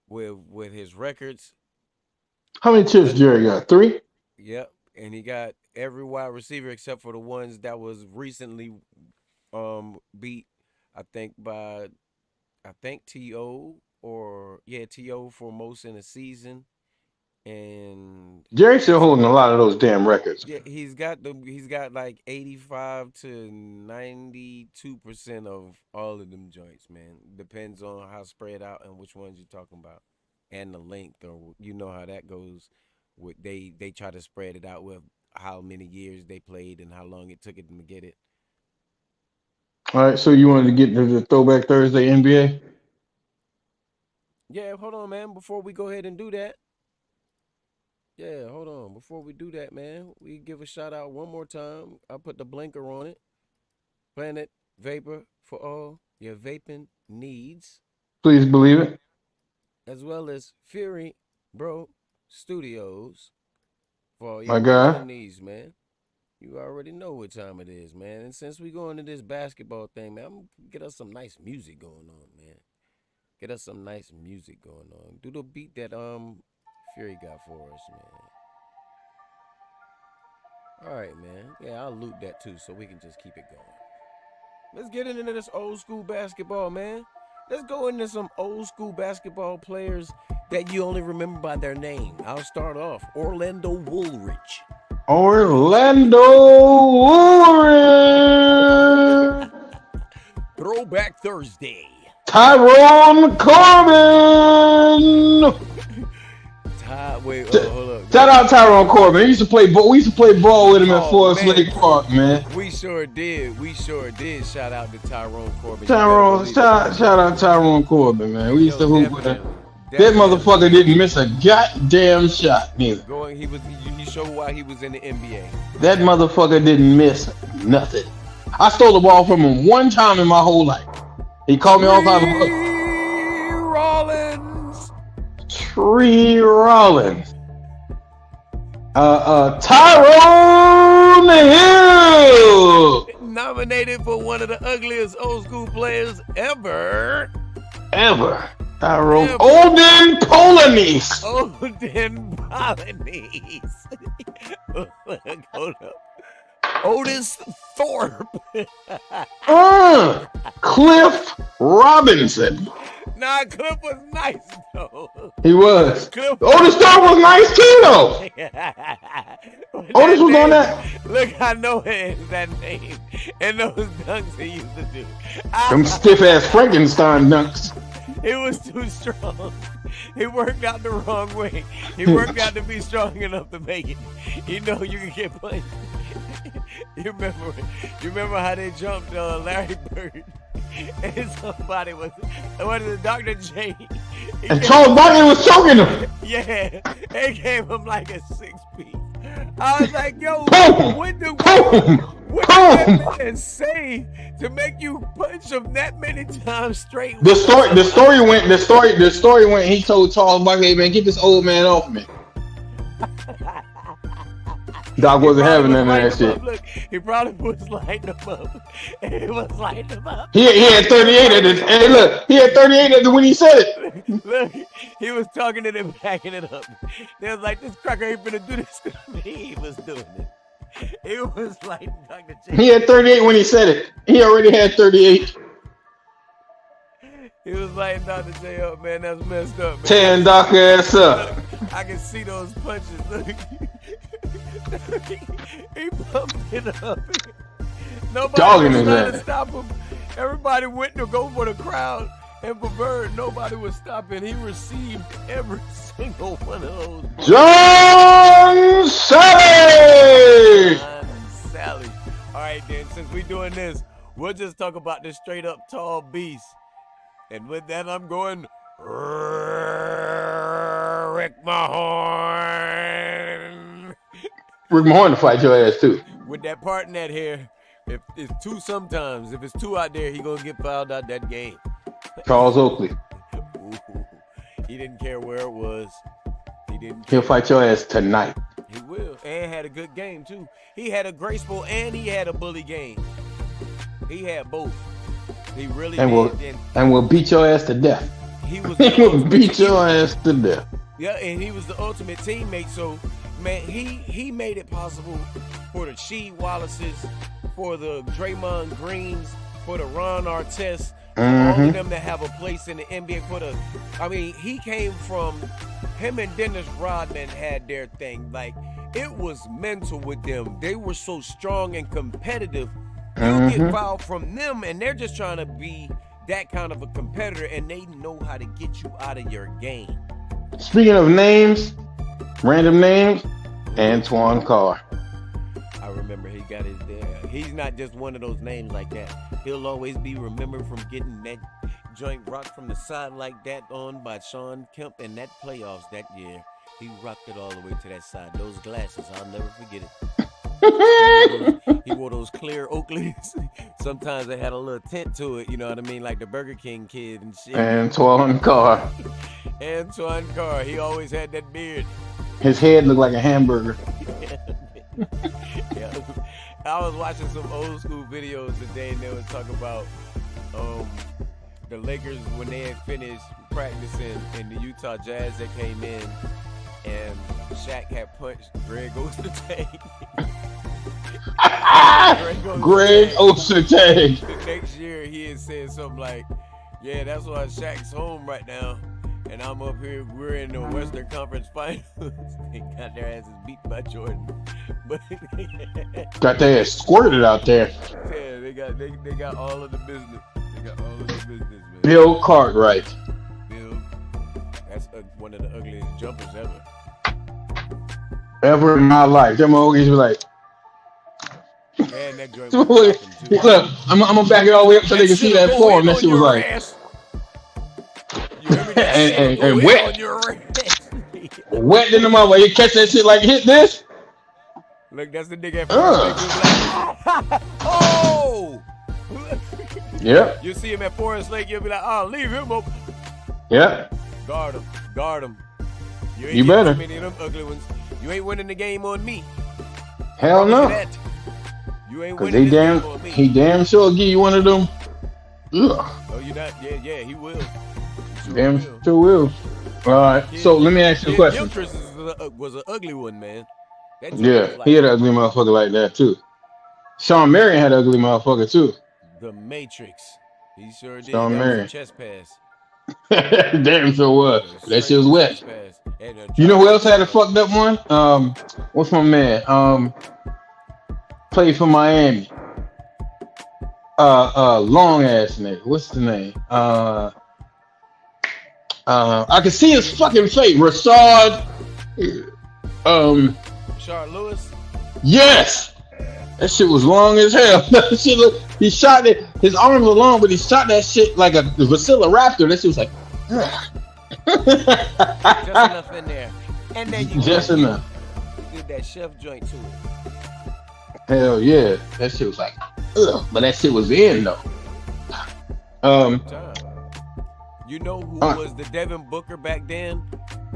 with his records, How many chips let Jerry got? 3? yep, and he got every wide receiver except for the ones that was recently beat. I think by I think To TO for most in a season. And Jerry's still holding a lot of those damn records. yeah, he's got like 85 to 92% of all of them joints, man. Depends on how spread out and which ones you're talking about, and the length, or you know how that goes. With they try to spread it out with how many years they played and how long it took them to get it. All right, so you wanted to get to the Throwback Thursday NBA? Yeah, hold on, man. Before we go ahead and do that, yeah, hold on. Before we do that, man, we give a shout out one more time. I put the blinker on it. Planet Vapor for all your vaping needs, Please believe it. as well as Fury Bro Studios for all My your God. vaping needs, man. You already know what time it is, man. And since we go into this basketball thing, man, I'm gonna get us some nice music going on, man. Get us some nice music going on. Do the beat that Fury got for us, man. All right, man. Yeah, I'll loop that too, so we can just keep it going. Let's get into this old school basketball, man. Let's go into some old school basketball players that you only remember by their name. I'll start off. Orlando Woolridge. Orlando Warriors. Throwback Thursday. Tyrone Corbin. Hold up. Shout out Tyrone Corbin. We used to play ball with him at Forest man. Lake Park, man. We sure did. Shout out to Tyrone Corbin. Shout out Tyrone Corbin, man. We used to hoop with him. That Definitely. motherfucker didn't miss a goddamn shot, neither. He showed why he was in the NBA. That motherfucker didn't miss nothing. I stole the ball from him one time in my whole life. He called me all kinds of Rollins. Tree Rollins. Tyrone Hill. Nominated for one of the ugliest old school players ever. Tyrone. Olden Polanese. Olden Polanese. Hold up. Otis Thorpe. Cliff Robinson. Nah, Cliff was nice though. He was. Cliff Otis Thorpe was nice too, though. Otis was on that. Look, I know that name and those dunks he used to do. Them stiff ass Frankenstein dunks. He was too strong. He worked out the wrong way. He worked out to be strong enough to make it. You know you can get punched. You remember how they jumped Larry Bird? And somebody was it, Dr. J? And Charles Barkley was choking him. Yeah, they gave him like a 6-piece. I was like, yo, Boom! what did Boom! that man say to make you punch him that many times straight? The story went. He told Charles Barkley, "Hey man, get this old man off me." Doc wasn't having none of that shit. Look, he probably was lighting him up. He was lighting him up. He had 38 at it. Hey, look, he had 38 at it when he said it. Look, he was talking to them, backing it up. They was like, this cracker ain't gonna do this to me. He was doing it. He was lighting Dr. J. He had 38 when he said it. He already had 38. He was lighting Dr. J up, man. That's messed up, man. Tearing Doc ass up. Look, I can see those punches. Look. He pumped it up. Nobody Dogging was his trying to ass. stop him. Everybody went to go for the crowd. And for Bird, nobody was stopping. He received every single one of those. John Sally. Sally. All right, then. Since we doing this, we'll just talk about this straight up tall beast. And with that, I'm going Rick Mahorn. Rick Mahorn to fight your ass too. With that part in that hair, if it's two sometimes, if it's two out there, he gonna get fouled out that game. Charles Oakley. Ooh, he didn't care where it was. He'll fight your ass tonight. He will. And had a good game too. He had a graceful and he had a bully game. He had both. He really did. And we'll beat your ass to death. He was We'll beat your ass to death. Yeah, and he was the ultimate teammate. So, man, he made it possible for the Sheed Wallaces, for the Draymond Greens, for the Ron Artests, for all of Mm-hmm. them to have a place in the NBA. I mean, he came from him and Dennis Rodman had their thing. Like it was mental with them. They were so strong and competitive. You get Mm-hmm. fouled from them, and they're just trying to be that kind of a competitor, and they know how to get you out of your game. Speaking of names, random names, Antoine Carr. I remember he got his there. He's not just one of those names like that. He'll always be remembered from getting that joint rocked from the side like that on by Sean Kemp in that playoffs that year. He rocked it all the way to that side. Those glasses, I'll never forget it. He wore those clear Oakleys. Sometimes they had a little tint to it, you know what I mean? Like the Burger King kid and shit. Antoine Carr. Antoine Carr, he always had that beard. His head looked like a hamburger. Yeah. I was watching some old school videos today, and they would talk about the Lakers when they had finished practicing and the Utah Jazz that came in, and Shaq had punched Greg Ostertag. Greg Ostertag. The next year, he had said something like, "Yeah, that's why Shaq's home right now, and I'm up here. We're in the Western Conference Finals." They got their asses beat by Jordan, but Got their ass squirted out there. yeah, they got all of the business. They got all of the business, man. Bill Cartwright. Bill, that's one of the ugliest jumpers ever. Ever in my life. Them always be like, And that joint was popping, too. look, I'm gonna back it all the way up so they can see that form. That shit was like, You hear me? That and shit go wet. on your ass. wet in the mother. You catch that shit like hit this? Look, that's the nigga at Forest Lake. Like, oh! Yep. You see him at Forest Lake, you'll be like, oh, leave him open. Yep. Guard him. Guard him. You ain't You getting better. too many of them ugly ones. You ain't winning the game on me. Hell Promise no. you that. You ain't Cause winning this game on me. he damn sure give you one of them. Ugh. Oh, you not? Yeah, he will. He Damn will. sure will. All right. So let me ask you a question. Gilchrist was an ugly one, man. That joint Yeah, was like he had an ugly motherfucker like that too. Sean Marion had an ugly motherfucker too. the Matrix. He sure did. Sean That Marion. was a chest pass. Damn sure was. That shit was wet. Chest pass. And a You know who else had a fucked up one? What's my man? Played for Miami. Long ass nigga. What's the name? I can see his fucking face. Rashard. Rashard Lewis? Yes. That shit was long as hell. That shit he shot it. His arms were long, but he shot that shit like a Velociraptor. That shit was like. Just enough in there. And then you Just enough. did that chef joint to it. Hell yeah. That shit was like, ugh. But that shit was in though. Time. You know who was the Devin Booker back then,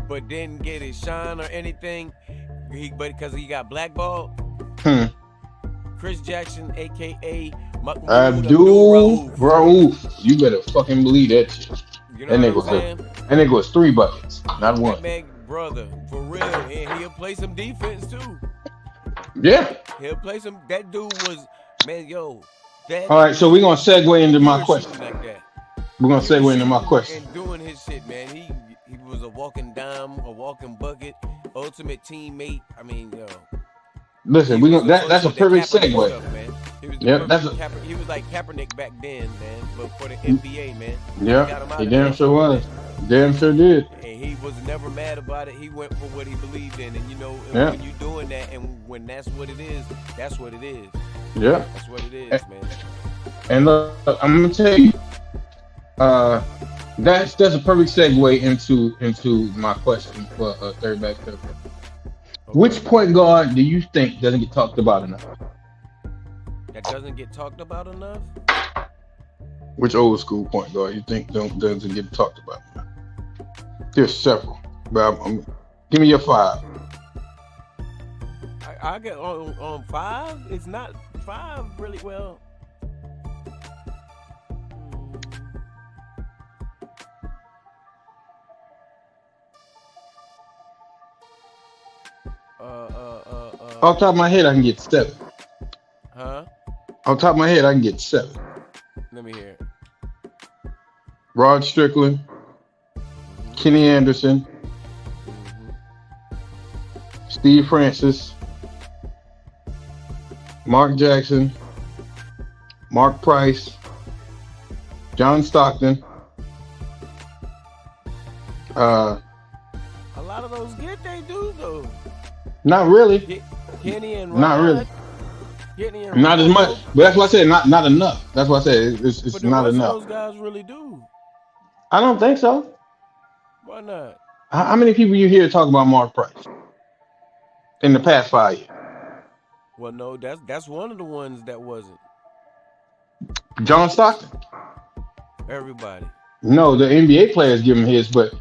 but didn't get his shine or anything? But because he got blackballed? Chris Jackson, aka Abdul Rauf. You better fucking believe that shit. You know That what I'm saying? nigga was 3 buckets, not That one. man, brother, for real, and he'll play some defense too. Yeah. He'll play some. That dude was, man, yo. That All right, so we're gonna segue into he my was question. shooting like that. We're gonna He was segue into my shooting question. and doing his shit, man. He was a walking dime, a walking bucket, ultimate teammate. I mean, yo. Listen, He we was gonna the that's a first with perfect that Kaepernick segue. stuff, man. He was the Yep, perfect that's he was like Kaepernick back then, man, but for the NBA, man. Got Yeah, him out he of damn there. sure was. Damn sure did. And he was never mad about it. He went for what he believed in, and you know, Yeah. when you're doing that, and when that's what it is, that's what it is. Yeah. That's what it is, man. And look, I'm gonna tell you, that's a perfect segue into my question for third back cover. Which point guard do you think doesn't get talked about enough? That doesn't get talked about enough. Which old school point guard you think doesn't get talked about enough? There's several, but give me your 5. I get on 5. It's not 5 really well. Off the top of my head, I can get 7. Huh? Off the top of my head, I can get 7. Let me hear it. Rod Strickland, Kenny Anderson, Steve Francis, Mark Jackson, Mark Price, John Stockton. A lot of those get they do though. Not really. Kenny and Not Rod. really. Kenny and Not Rod, as much. But that's why I said not enough. That's why I said it's But the not rest enough. of those guys really do. I don't think so. Why not? How many people you hear talk about Mark Price in the past 5 years? Well, no, that's one of the ones that wasn't. John Stockton. Everybody. No, the NBA players give him his, but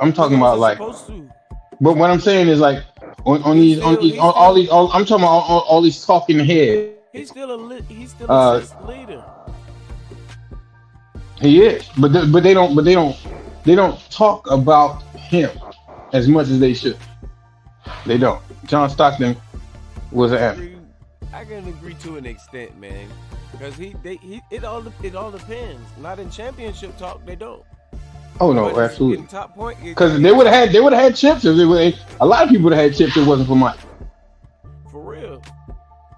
I'm talking about like. Supposed to. But what I'm saying is like on He's these still- I'm talking about all these talking heads. He's still a sixth leader. He is, but they don't talk about him as much as they should. They don't. John Stockton was an athlete. I can agree to an extent, man, because it all depends. Not in championship talk, they don't. Oh no, But absolutely. in top point, Because they would have had chips if a lot of people would have had chips if it wasn't for Mike. for real.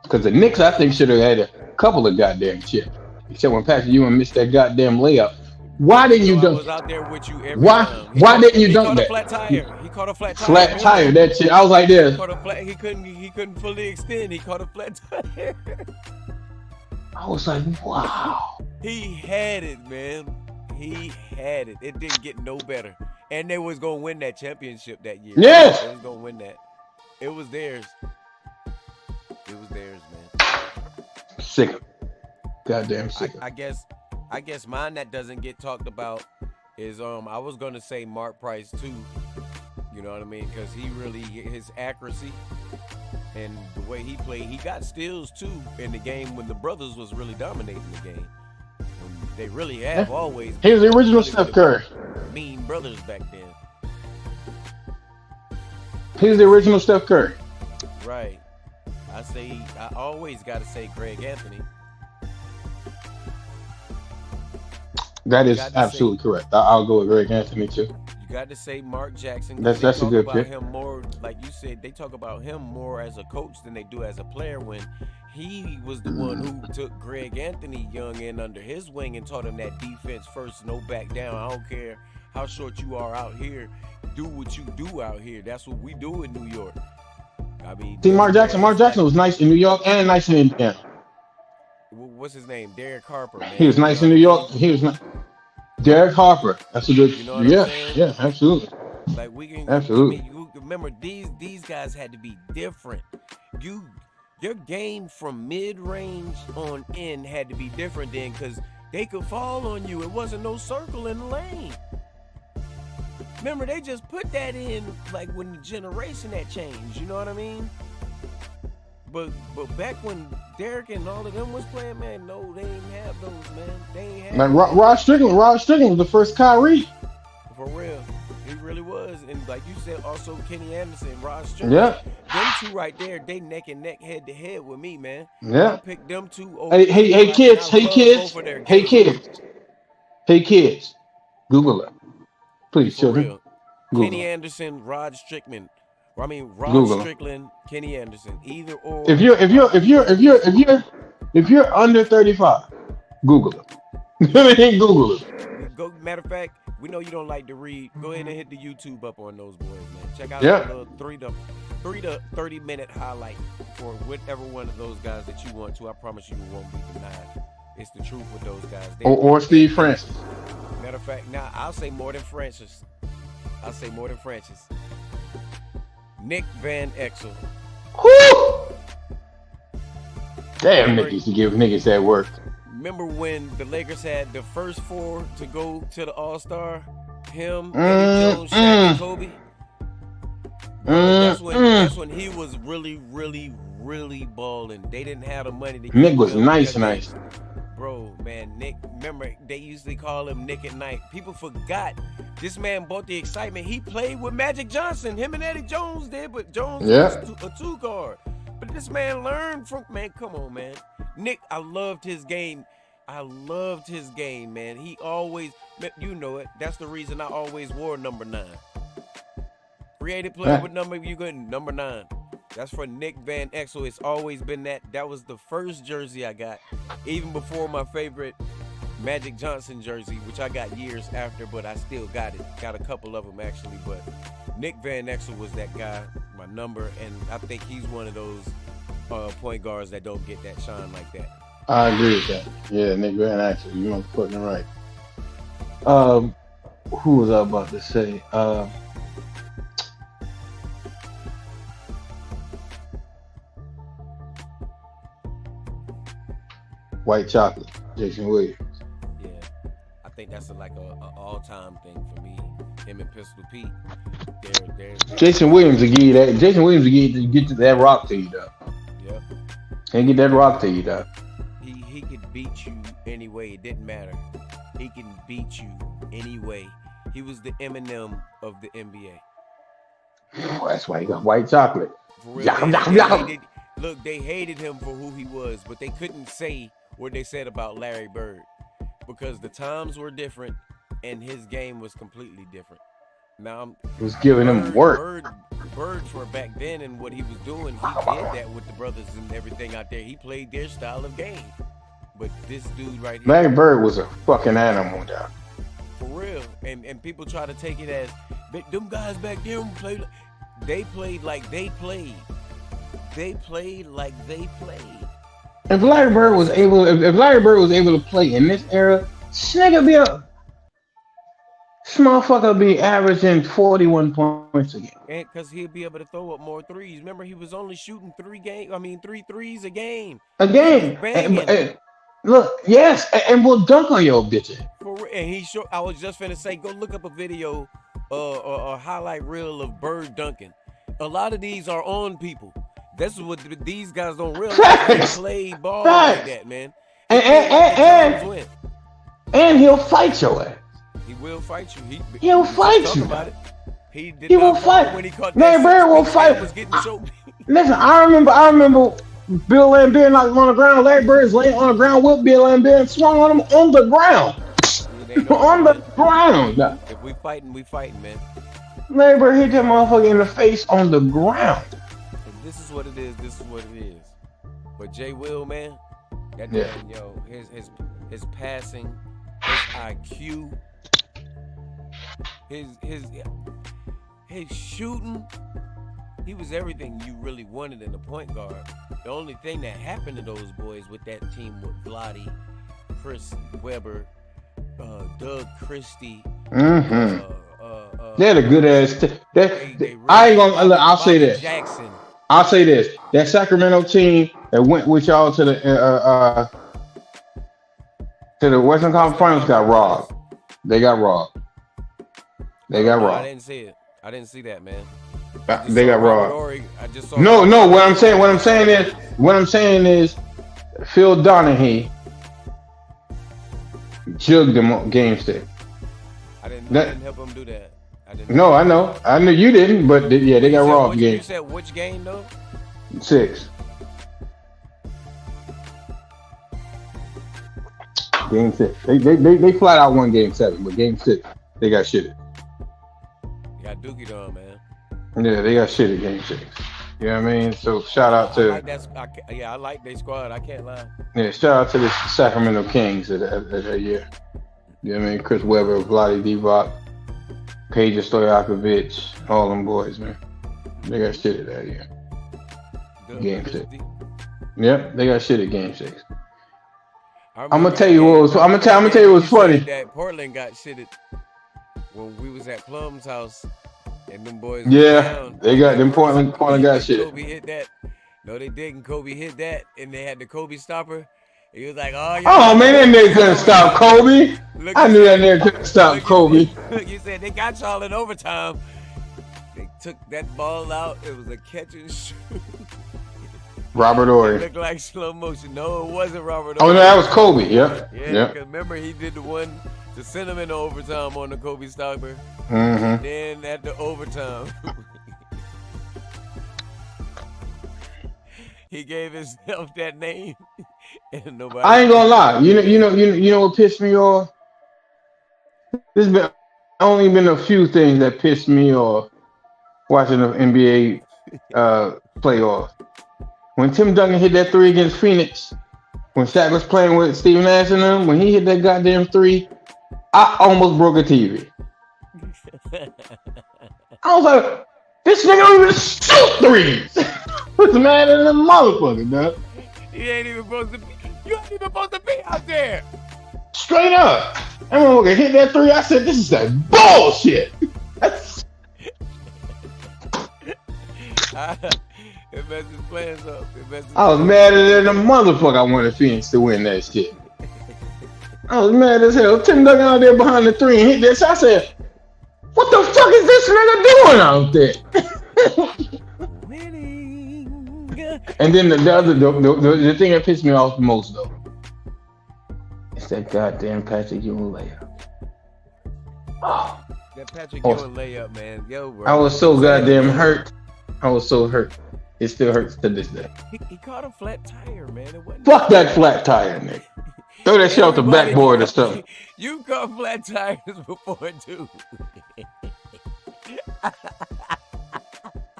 Because the Knicks, I think, should have had a couple of goddamn chips. Except when Patrick Ewing missed that goddamn layup. Why didn't you I dunk? was out there with you every Why? time. Why didn't you He dunk caught that? a flat tire. He caught a flat tire. Flat tire, that shit. I was like He this. caught a flat. He couldn't fully extend. He caught a flat tire. I was like, wow. He had it, man. He had it. It didn't get no better. And they was gonna win that championship that year. Yes. They was gonna win that. It was theirs. It was theirs, man. Sick of it. Goddamn sick of it. I guess mine that doesn't get talked about is I was gonna say Mark Price too. You know what I mean? Because he really his accuracy and the way he played, he got steals too in the game when the brothers was really dominating the game. And they really have always. He was the original really, Steph Curry. Mean brothers back then. He was the original Steph Curry. Right. I always gotta say Greg Anthony. That is Got to absolutely correct. I'll go with Greg Anthony too. You got to say Mark Jackson. 'cause That's they a talk good about pick. him more, like you said, they talk about him more as a coach than they do as a player. When he was the one who took Greg Anthony Young in under his wing and taught him that defense first, no back down. I don't care how short you are out here, do what you do out here. That's what we do in New York. I mean, See, Mark Jackson was nice in New York and nice in Indiana. What's his name? Derek Harper. Man. He was nice in New York. He was nice. Derek Harper. That's a good. You know what I'm saying? Yeah, absolutely. Like we can Absolutely. I mean, you remember these guys had to be different. Your game from mid-range on in had to be different then, because they could fall on you. It wasn't no circle in the lane. Remember, they just put that in like when the generation had changed. You know what I mean? But back when Derek and all of them was playing, man, no, they didn't have those, man. They ain't have Like those. Rod Strickland was the first Kyrie. For real. He really was. And like you said, also Kenny Anderson, Rod Strickland. Yeah. Them two right there, they neck and neck, head to head with me, man. I Yeah. picked them two over. Hey kids, hey kids. Google it. Please, For children. real. Google Kenny it. Anderson, Rod Strickland. Rod Google it. Strickland, Kenny Anderson. Either or. If you're under 35, Google it. Google it. Go, matter of fact, we know you don't like to read. Go ahead and hit the YouTube up on those boys, man. Check out Yeah. a little 3 to 30-minute highlight for whatever one of those guys that you want to. I promise you won't be denied. It's the truth with those guys. Or Steve Francis. Matter of fact, now I'll say more than Francis. Nick Van Exel. Woo! Damn, niggas used to give niggas that work. Remember when the Lakers had the first 4 to go to the All-Star? Him, Mm, Eddie Jones, Shaq, and Kobe. That's when he was really, really, really balling. They didn't have the money to keep Nick was him nice. Bro, man, Nick, remember they used to call him Nick at Night. People forgot. This man brought the excitement. He played with Magic Johnson. Him and Eddie Jones did, but Jones was a 2-guard. But this man learned from, man, come on, man. Nick, I loved his game. I loved his game, man. He always, you know it. That's the reason I always wore number 9. Creative player with you good number 9. That's for Nick Van Exel. It's always been that. That was the first jersey I got, even before my favorite Magic Johnson jersey, which I got years after, but I still got it. Got a couple of them actually, but Nick Van Exel was that guy, my number, and I think he's one of those point guards that don't get that shine like that. I agree with that. Yeah, Nick Van Exel, you motherfucking right. Who was I about to say? White Chocolate, Jason Williams. Yeah, I think that's like a all-time thing for me. Him and Pistol Pete. They're Jason Williams will give you that. Jason Williams will get to that rock to you, though. Yep. Can't get that rock to you, though. He could beat you anyway. It didn't matter. He can beat you anyway. He was the Eminem of the NBA. Oh, that's why he got White Chocolate. For real, look, they hated him for who he was, but they couldn't say what they said about Larry Bird because the times were different and his game was completely different. Now, it was giving him work. Bird for back then and what he was doing, he did that with the brothers and everything out there. He played their style of game. But this dude right here, Larry Bird was a fucking animal, though. For real. And people try to take it as them guys back there played. They played like they played. They played like they played. If Larry Bird was able to play in this era, this motherfucker be averaging 41 points a game. And because he'll be able to throw up more threes. Remember, he was only shooting 3 threes a game. Look, yes, and we'll dunk on your bitch. And I was just finna say, go look up a video or a highlight reel of Bird dunking. A lot of these are on people. That's what these guys don't realize. They play ball like that, man. And he'll fight your ass. He will fight you. He'll fight you. About it. He will fight. When he caught Larry Bird will fight. Was getting choked. Listen, I remember Bill Lambert knocked him on the ground. Larry Bird's laying on the ground with Bill Lambert and swung on him on the ground. On the ground. If we fighting, man. Larry Bird hit that motherfucker in the face on the ground. And this is what it is. But Jay Will, man, that yeah. man, his passing, his IQ, his shooting, he was everything you really wanted in a point guard. The only thing that happened to those boys with that team with Vlade, Chris Webber, Doug Christie, they had a good ass. I ain't gonna. I'll say this. Jackson. I'll say this. That Sacramento team that went with y'all to the Western Conference Finals got robbed. They got robbed. I didn't see it. I didn't see that, man. They got robbed. No. What I'm saying is, Phil Donahue jugged them on game 6. I didn't help him do that. No, I know. I knew you didn't, but yeah, they got robbed game. You said which game though? 6. Game 6. They flat out won game 7, but game 6 they got shitted. You got Dookie on, man. Yeah, they got shitted game 6. You know what I mean? So shout out to. I like their squad. I can't lie. Yeah, shout out to the Sacramento Kings of that year. You know what I mean? Chris Webber, Vlade Divac, Peja Stojakovic, all them boys, man. They got shitted that year. Game 6. Yep, they got shitted game 6. I'm gonna tell you what was. I'm gonna tell you what's funny. That Portland got shitted when we was at Plum's house, and them boys. Yeah, they got them Portland got shit. Kobe hit that. No, they didn't. Kobe hit that, and they had the Kobe stopper. He was like, "Oh man, that nigga couldn't stop Kobe." I knew that nigga couldn't stop Kobe. Look, you said they got y'all in overtime. They took that ball out. It was a catch and shoot. Robert Ory. It looked like slow motion. No, it wasn't Robert Ory. Oh, no, that was Kobe. Yep. Yeah, because remember he did the one to send him into overtime on the Kobe stopper. Mm-hmm. Then at the overtime, he gave himself that name. And nobody I ain't gonna said lie. nothing back. You know what pissed me off? There's been only been a few things that pissed me off watching the NBA playoffs. When Tim Duncan hit that three against Phoenix, when Shaq was playing with Steve Nash and them, when he hit that goddamn three, I almost broke a TV. I was like, this nigga don't even shoot threes. What's the matter than a motherfucker, dog? He ain't even supposed to be. You ain't even supposed to be out there. Straight up. That motherfucker hit that three. I said, this is that bullshit. It messes plans up. I was madder than a motherfucker. I wanted Phoenix to win that shit. I was mad as hell. Tim Duncan out there behind the three and hit this. I said, what the fuck is this nigga doing out there? Winning. And then the thing that pissed me off the most though, it's that goddamn Patrick Ewing layup. Oh, That Patrick Ewing layup, man. Yo, bro. I was so goddamn hurt. I was so hurt. It still hurts to this day. He caught a flat tire, man. It wasn't Fuck that flat tire, nigga. Throw that shit off the Everybody- backboard or something. You caught flat tires before too.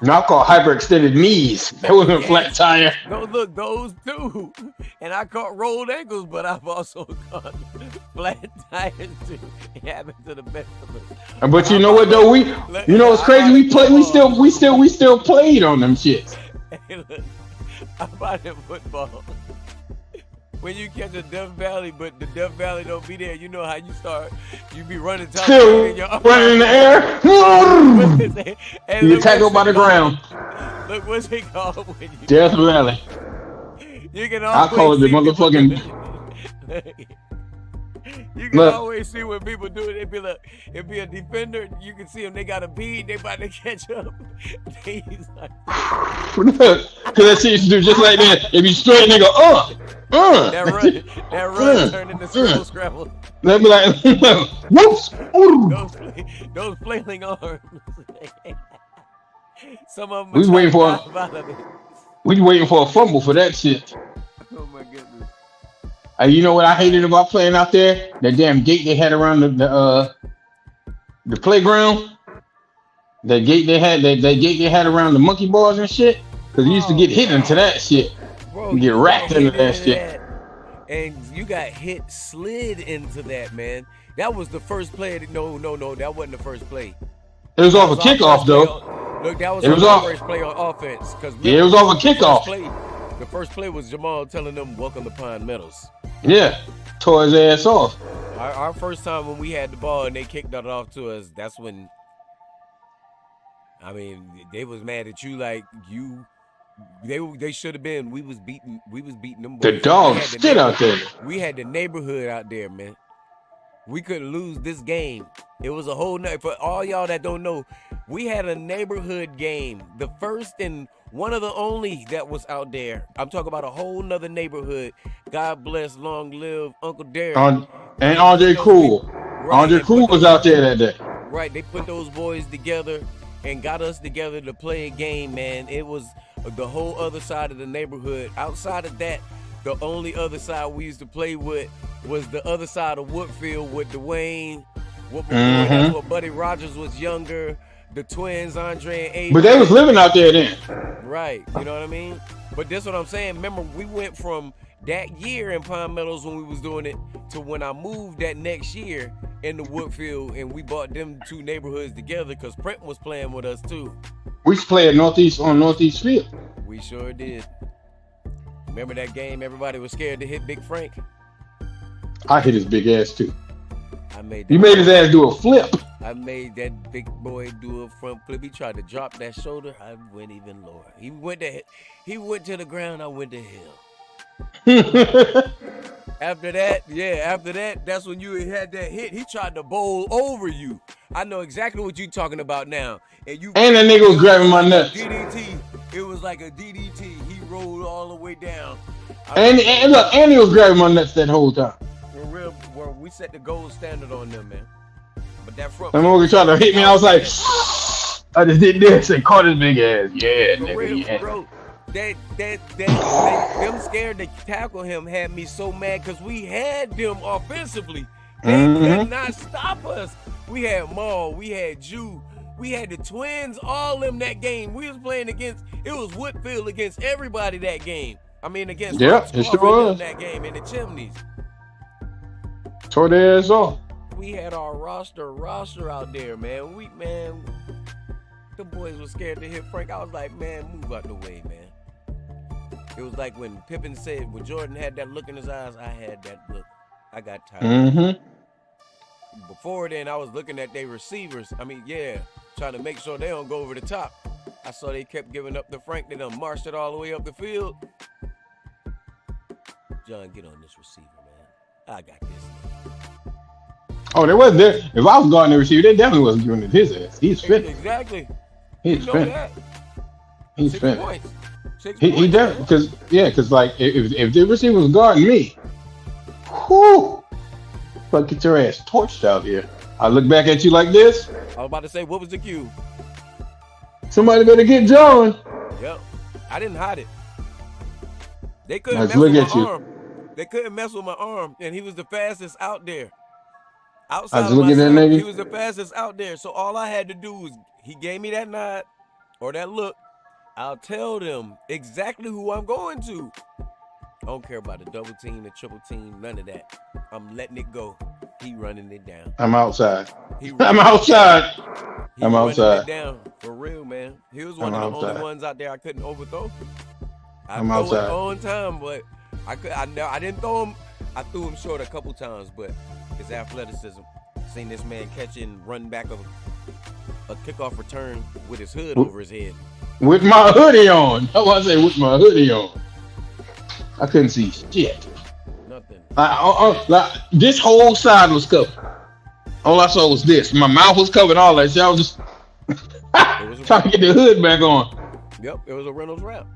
Now I call hyperextended knees. That wasn't a flat tire. No, look, those two. And I caught rolled ankles, but I've also caught flat tires too. It happened to the best of us. But you know what though? You know what's crazy? We still played on them shits. Hey, look, I'm about in football. When you catch a Death Valley, but the Death Valley don't be there, you know how you be running top Still in your running in the air. And You look, tackled by the ground. Look, what's it called when you Death Valley. You can I always call it the see people motherfucking. You can Look. always see when people do it. It'd be a defender. You can see them. They got a bead. They about to catch up. He's like, Cause that shit used to do just like that. If you straight, they go, that run turned into scramble scramble. They'd be like, whoops. Those flailing arms. Some of them. We waiting for. Out of it. We waiting for a fumble for that shit. Oh my goodness. You know what I hated about playing out there? That damn gate they had around the playground. That gate they had around the monkey bars and shit. Cause you used to get hit into that shit. Bro, You get racked into that shit. And you got slid into that, man. That was the first play. No, that wasn't the first play. It was off a kickoff though. Look, that was off the first play on offense. Yeah, it was off a kickoff. The first play was Jamal telling them, "Welcome to Pine Meadows." Yeah, tore his ass off. Our first time when we had the ball and they kicked it off to us, that's when. I mean, they was mad at you like you. They should have been. We was beating them. The boys. dog shit out there. We had the neighborhood out there, man. We couldn't lose this game. It was a whole night. For all y'all that don't know, we had a neighborhood game. The first and one of the only that was out there. I'm talking about a whole nother neighborhood. God bless, long live Uncle Derek. And Andre Cruel. Right, Andre Cruel was out there that day. Right, they put those boys together and got us together to play a game, man. It was the whole other side of the neighborhood. Outside of that, the only other side we used to play with was the other side of Woodfield with Dwayne. That's what Buddy Rogers was younger. The twins, Andre and Abe. But they was living out there then. Right, you know what I mean? But that's what I'm saying. Remember, we went from that year in Pine Meadows when we was doing it to when I moved that next year into Woodfield, and we brought them two neighborhoods together because Prent was playing with us too. We used to play at Northeast Field. We sure did. Remember that game? Everybody was scared to hit Big Frank. I hit his big ass too. You made his ass do a flip. I made that big boy do a front flip. He tried to drop that shoulder. I went even lower. He went to the ground. I went to hell. After that, that's when you had that hit. He tried to bowl over you. I know exactly what you're talking about now. And that nigga was grabbing my nuts. DDT. It was like a DDT. He rolled all the way down. And he was grabbing my nuts that whole time. We set the gold standard on them, man. But that front. And when he tried to hit me, I was like, I just did this and caught his big ass. Yeah, nigga, yeah. Bro, them scared to tackle him had me so mad because we had them offensively. They could not stop us. We had Maul, we had Jew, we had the Twins, all them that game. We was playing against, it was Woodfield against everybody that game. I mean, against Yep, it sure was. that game in the Chimneys. Tore their ass off. We had our roster out there, man. The boys were scared to hit Frank. I was like, man, move out the way, man. It was like when Pippen said, when Jordan had that look in his eyes, I had that look. I got tired. Before then, I was looking at their receivers. I mean, trying to make sure they don't go over the top. I saw they kept giving up to Frank. They done marched it all the way up the field. John, get on this receiver, man. I got this. Oh, they wasn't there. If I was guarding the receiver, they definitely wasn't giving it his ass. He's finished. Exactly. He's finished. He's 6 finished. points. He definitely, because like if the receiver was guarding me, whoo, fuck, get your ass torched out here. I look back at you like this. I was about to say, what was the cue? Somebody better get John. Yep. I didn't hide it. They couldn't Let's mess look with at my you. arm. They couldn't mess with my arm, and he was the fastest out there. I Outside was of looking at myself, nigga. he was the fastest out there. So all I had to do was, he gave me that nod or that look. I'll tell them exactly who I'm going to. I don't care about the double team, the triple team, none of that. I'm letting it go. He running it down. I'm outside. He I'm running outside. He I'm running outside. it down for real, man. He was one I'm of the outside. only ones out there I couldn't overthrow. I I'm throw outside. it on time, but I didn't throw him. I threw him short a couple times, but his athleticism. Seen this man catching, run back a kickoff return with his hood over his head. With my hoodie on. How about I say with my hoodie on? I couldn't see shit. Nothing. Like, this whole side was covered. All I saw was this. My mouth was covered, all that shit. I was just trying to get the hood back on. Yep, it was a Reynolds wrap.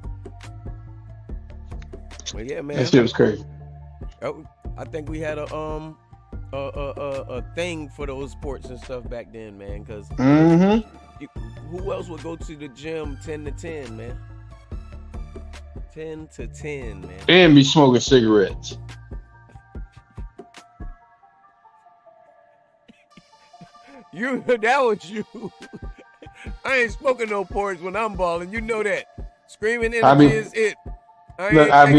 But yeah, man. That shit was crazy. I think we had a thing for those sports and stuff back then, man. Because who else would go to the gym 10 to 10, man? 10 to 10, man. And be smoking cigarettes. That was you. I ain't smoking no ports when I'm balling. You know that. Screaming energy is it. Look, I'll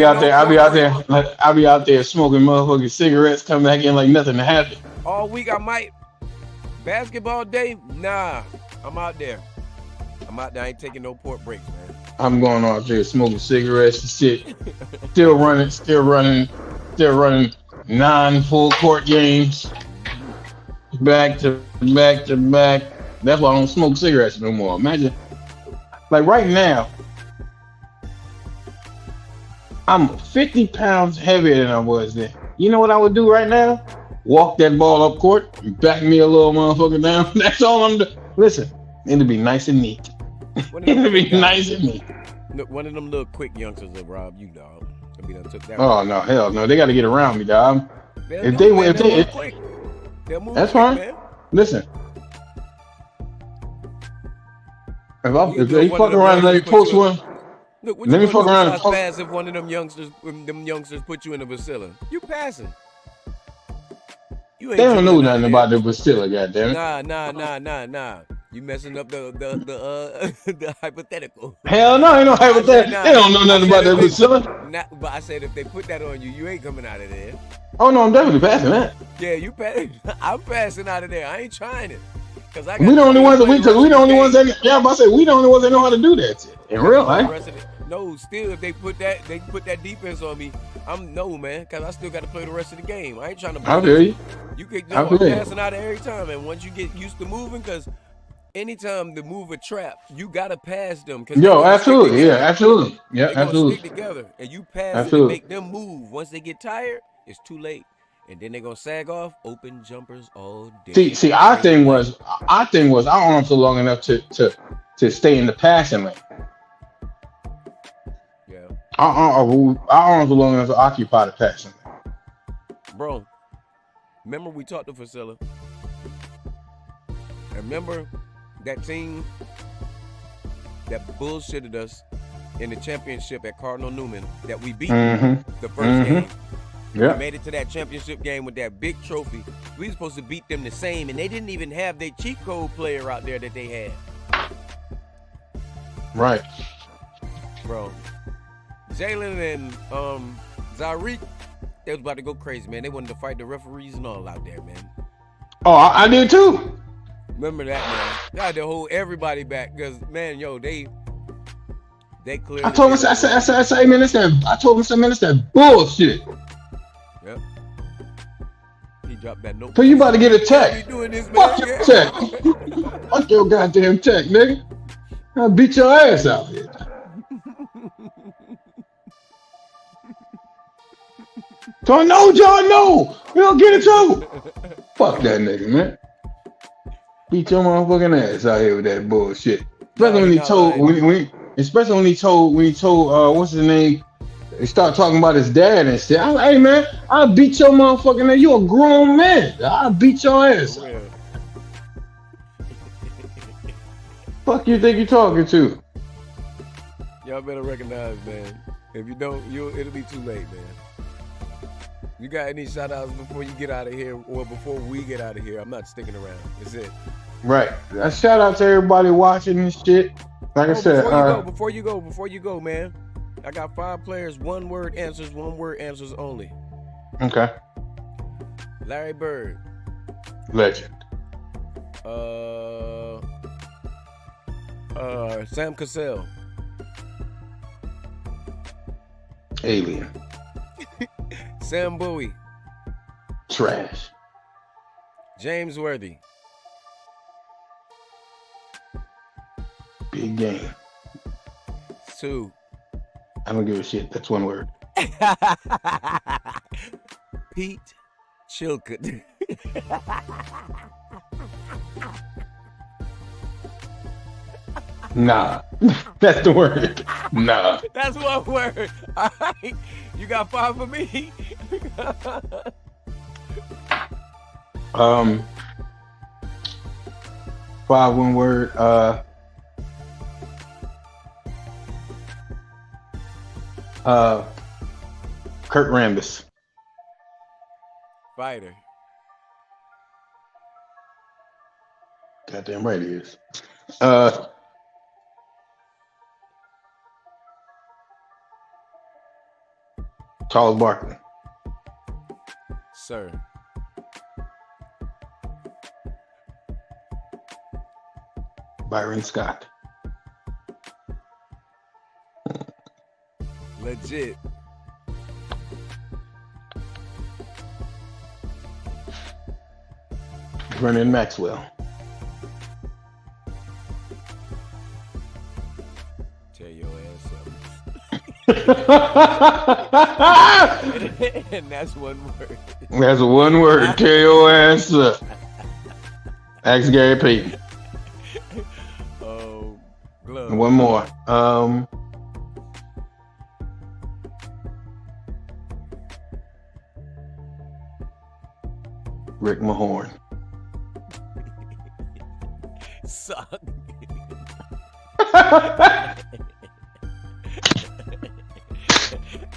be out there smoking motherfucking cigarettes, come back in like nothing happened. All week I might. Basketball day? Nah. I'm out there. I ain't taking no port breaks, man. I'm going out there smoking cigarettes and shit. Still running 9 full court games. Back to back. That's why I don't smoke cigarettes no more. Imagine, like right now, I'm 50 pounds heavier than I was then. You know what I would do right now? Walk that ball up court and back me a little motherfucker down. That's all I'm doing. Listen, it'll be nice and neat. It'll be nice and neat. Look, one of them little quick youngsters will rob you, dog. Took that Oh no, hell no! They got to get around me, dog. They'll move quick. That's fine. Man. Listen, if they fuck around and they post one, look, let me fuck around and post. Pass if one of them youngsters put you in a Vasilla. You passing. You ain't They don't know nothing about the Bastilla, goddammit. Nah. You messing up the hypothetical. Hell no, ain't no hypothetical. They don't know nothing about that Bastilla. But I said if they put that on you, you ain't coming out of there. Oh no, I'm definitely passing that. Yeah, you pass. I'm passing out of there. I ain't trying it. We the only ones that we the only ones that we the only ones that know how to do that shit. In real life. No, still if they put that defense on me, no man, because I still got to play the rest of the game. I ain't trying to. I feel you. You could I'm passing out every time, and once you get used to moving, because anytime to move a trap, you gotta pass them. Absolutely, absolutely, absolutely. Stick together, and you pass it and make them move. Once they get tired, it's too late, and then they're gonna sag off. Open jumpers all day. See, our thing was our arms are long enough to stay in the passing lane. Yeah. Our arms are long enough to occupy the passing lane. Bro, remember we talked to Vasilla? Remember that team that bullshitted us in the championship at Cardinal Newman that we beat the first game. Yeah. We made it to that championship game with that big trophy. We were supposed to beat them the same, and they didn't even have their cheat code player out there that they had. Right. Bro. Jalen and Zaire, they was about to go crazy, man. They wanted to fight the referees and all out there, man. Oh, I did too. Remember that, man. They had to hold everybody back because, man, yo, they clearly. I told him, I said, hey, man, I told him, man, it's that bullshit. Yep. He dropped that note. So you about to get a tech. Doing this, man. Fuck your tech. Fuck your goddamn tech, nigga. I'll beat your ass out here. So no, John, no. We don't get in trouble. Fuck that nigga, man. Beat your motherfucking ass out here with that bullshit. Especially when he told, what's his name? He started talking about his dad and shit. I was like, hey man, I'll beat your motherfucking ass. You a grown man. I'll beat your ass. Yeah. Fuck you think you talking to? Y'all better recognize, man. If you don't, it'll be too late, man. You got any shout outs before you get out of here or before we get out of here? I'm not sticking around. That's it. Right. A shout out to everybody watching this shit. Like I said, before you go, man. I got 5 players, one word answers only. Okay. Larry Bird. Legend. Sam Cassell. Alien. Sam Bowie. Trash. James Worthy. Big game. 2. I don't give a shit. That's one word. Pete Chilcott. Nah. That's the word. Nah. That's one word. All right. You got 5 for me. 5 one word. Kurt Rambis. Fighter. Goddamn right he is. Charles Barkley. Sir. Byron Scott. Legit. Vernon Maxwell. Tell your ass up. And that's one word. That's one word. Tell your ass up. Ask Gary Payton. Glove. One more. Rick Mahorn. Suck.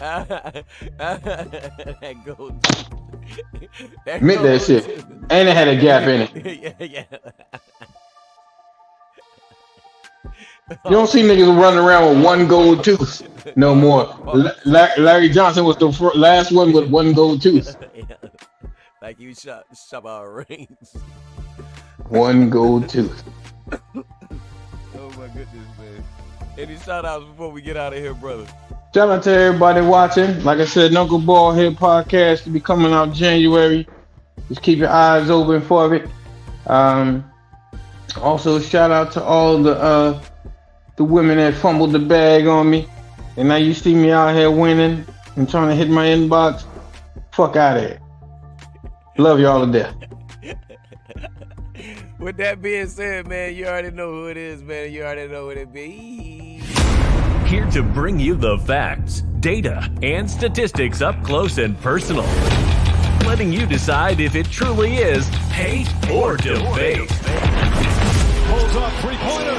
That goes. Admit that shit. And it had a gap in it. Yeah. You don't see niggas running around with one gold tooth no more. Larry Johnson was the last one with one gold tooth. Like you shop our rings. One gold tooth. Oh my goodness, man. Any shout outs before we get out of here, brother? Shout out to everybody watching. Like I said, Knuckle Ball Head Podcast to be coming out January. Just keep your eyes open for it. Also, shout out to all the women that fumbled the bag on me. And now you see me out here winning and trying to hit my inbox. Fuck out of here. Love y'all to death. With that being said, man, you already know who it is, man. You already know what it be. Here to bring you the facts, data, and statistics up close and personal. Letting you decide if it truly is hate or debate. Pulls up 3-pointer.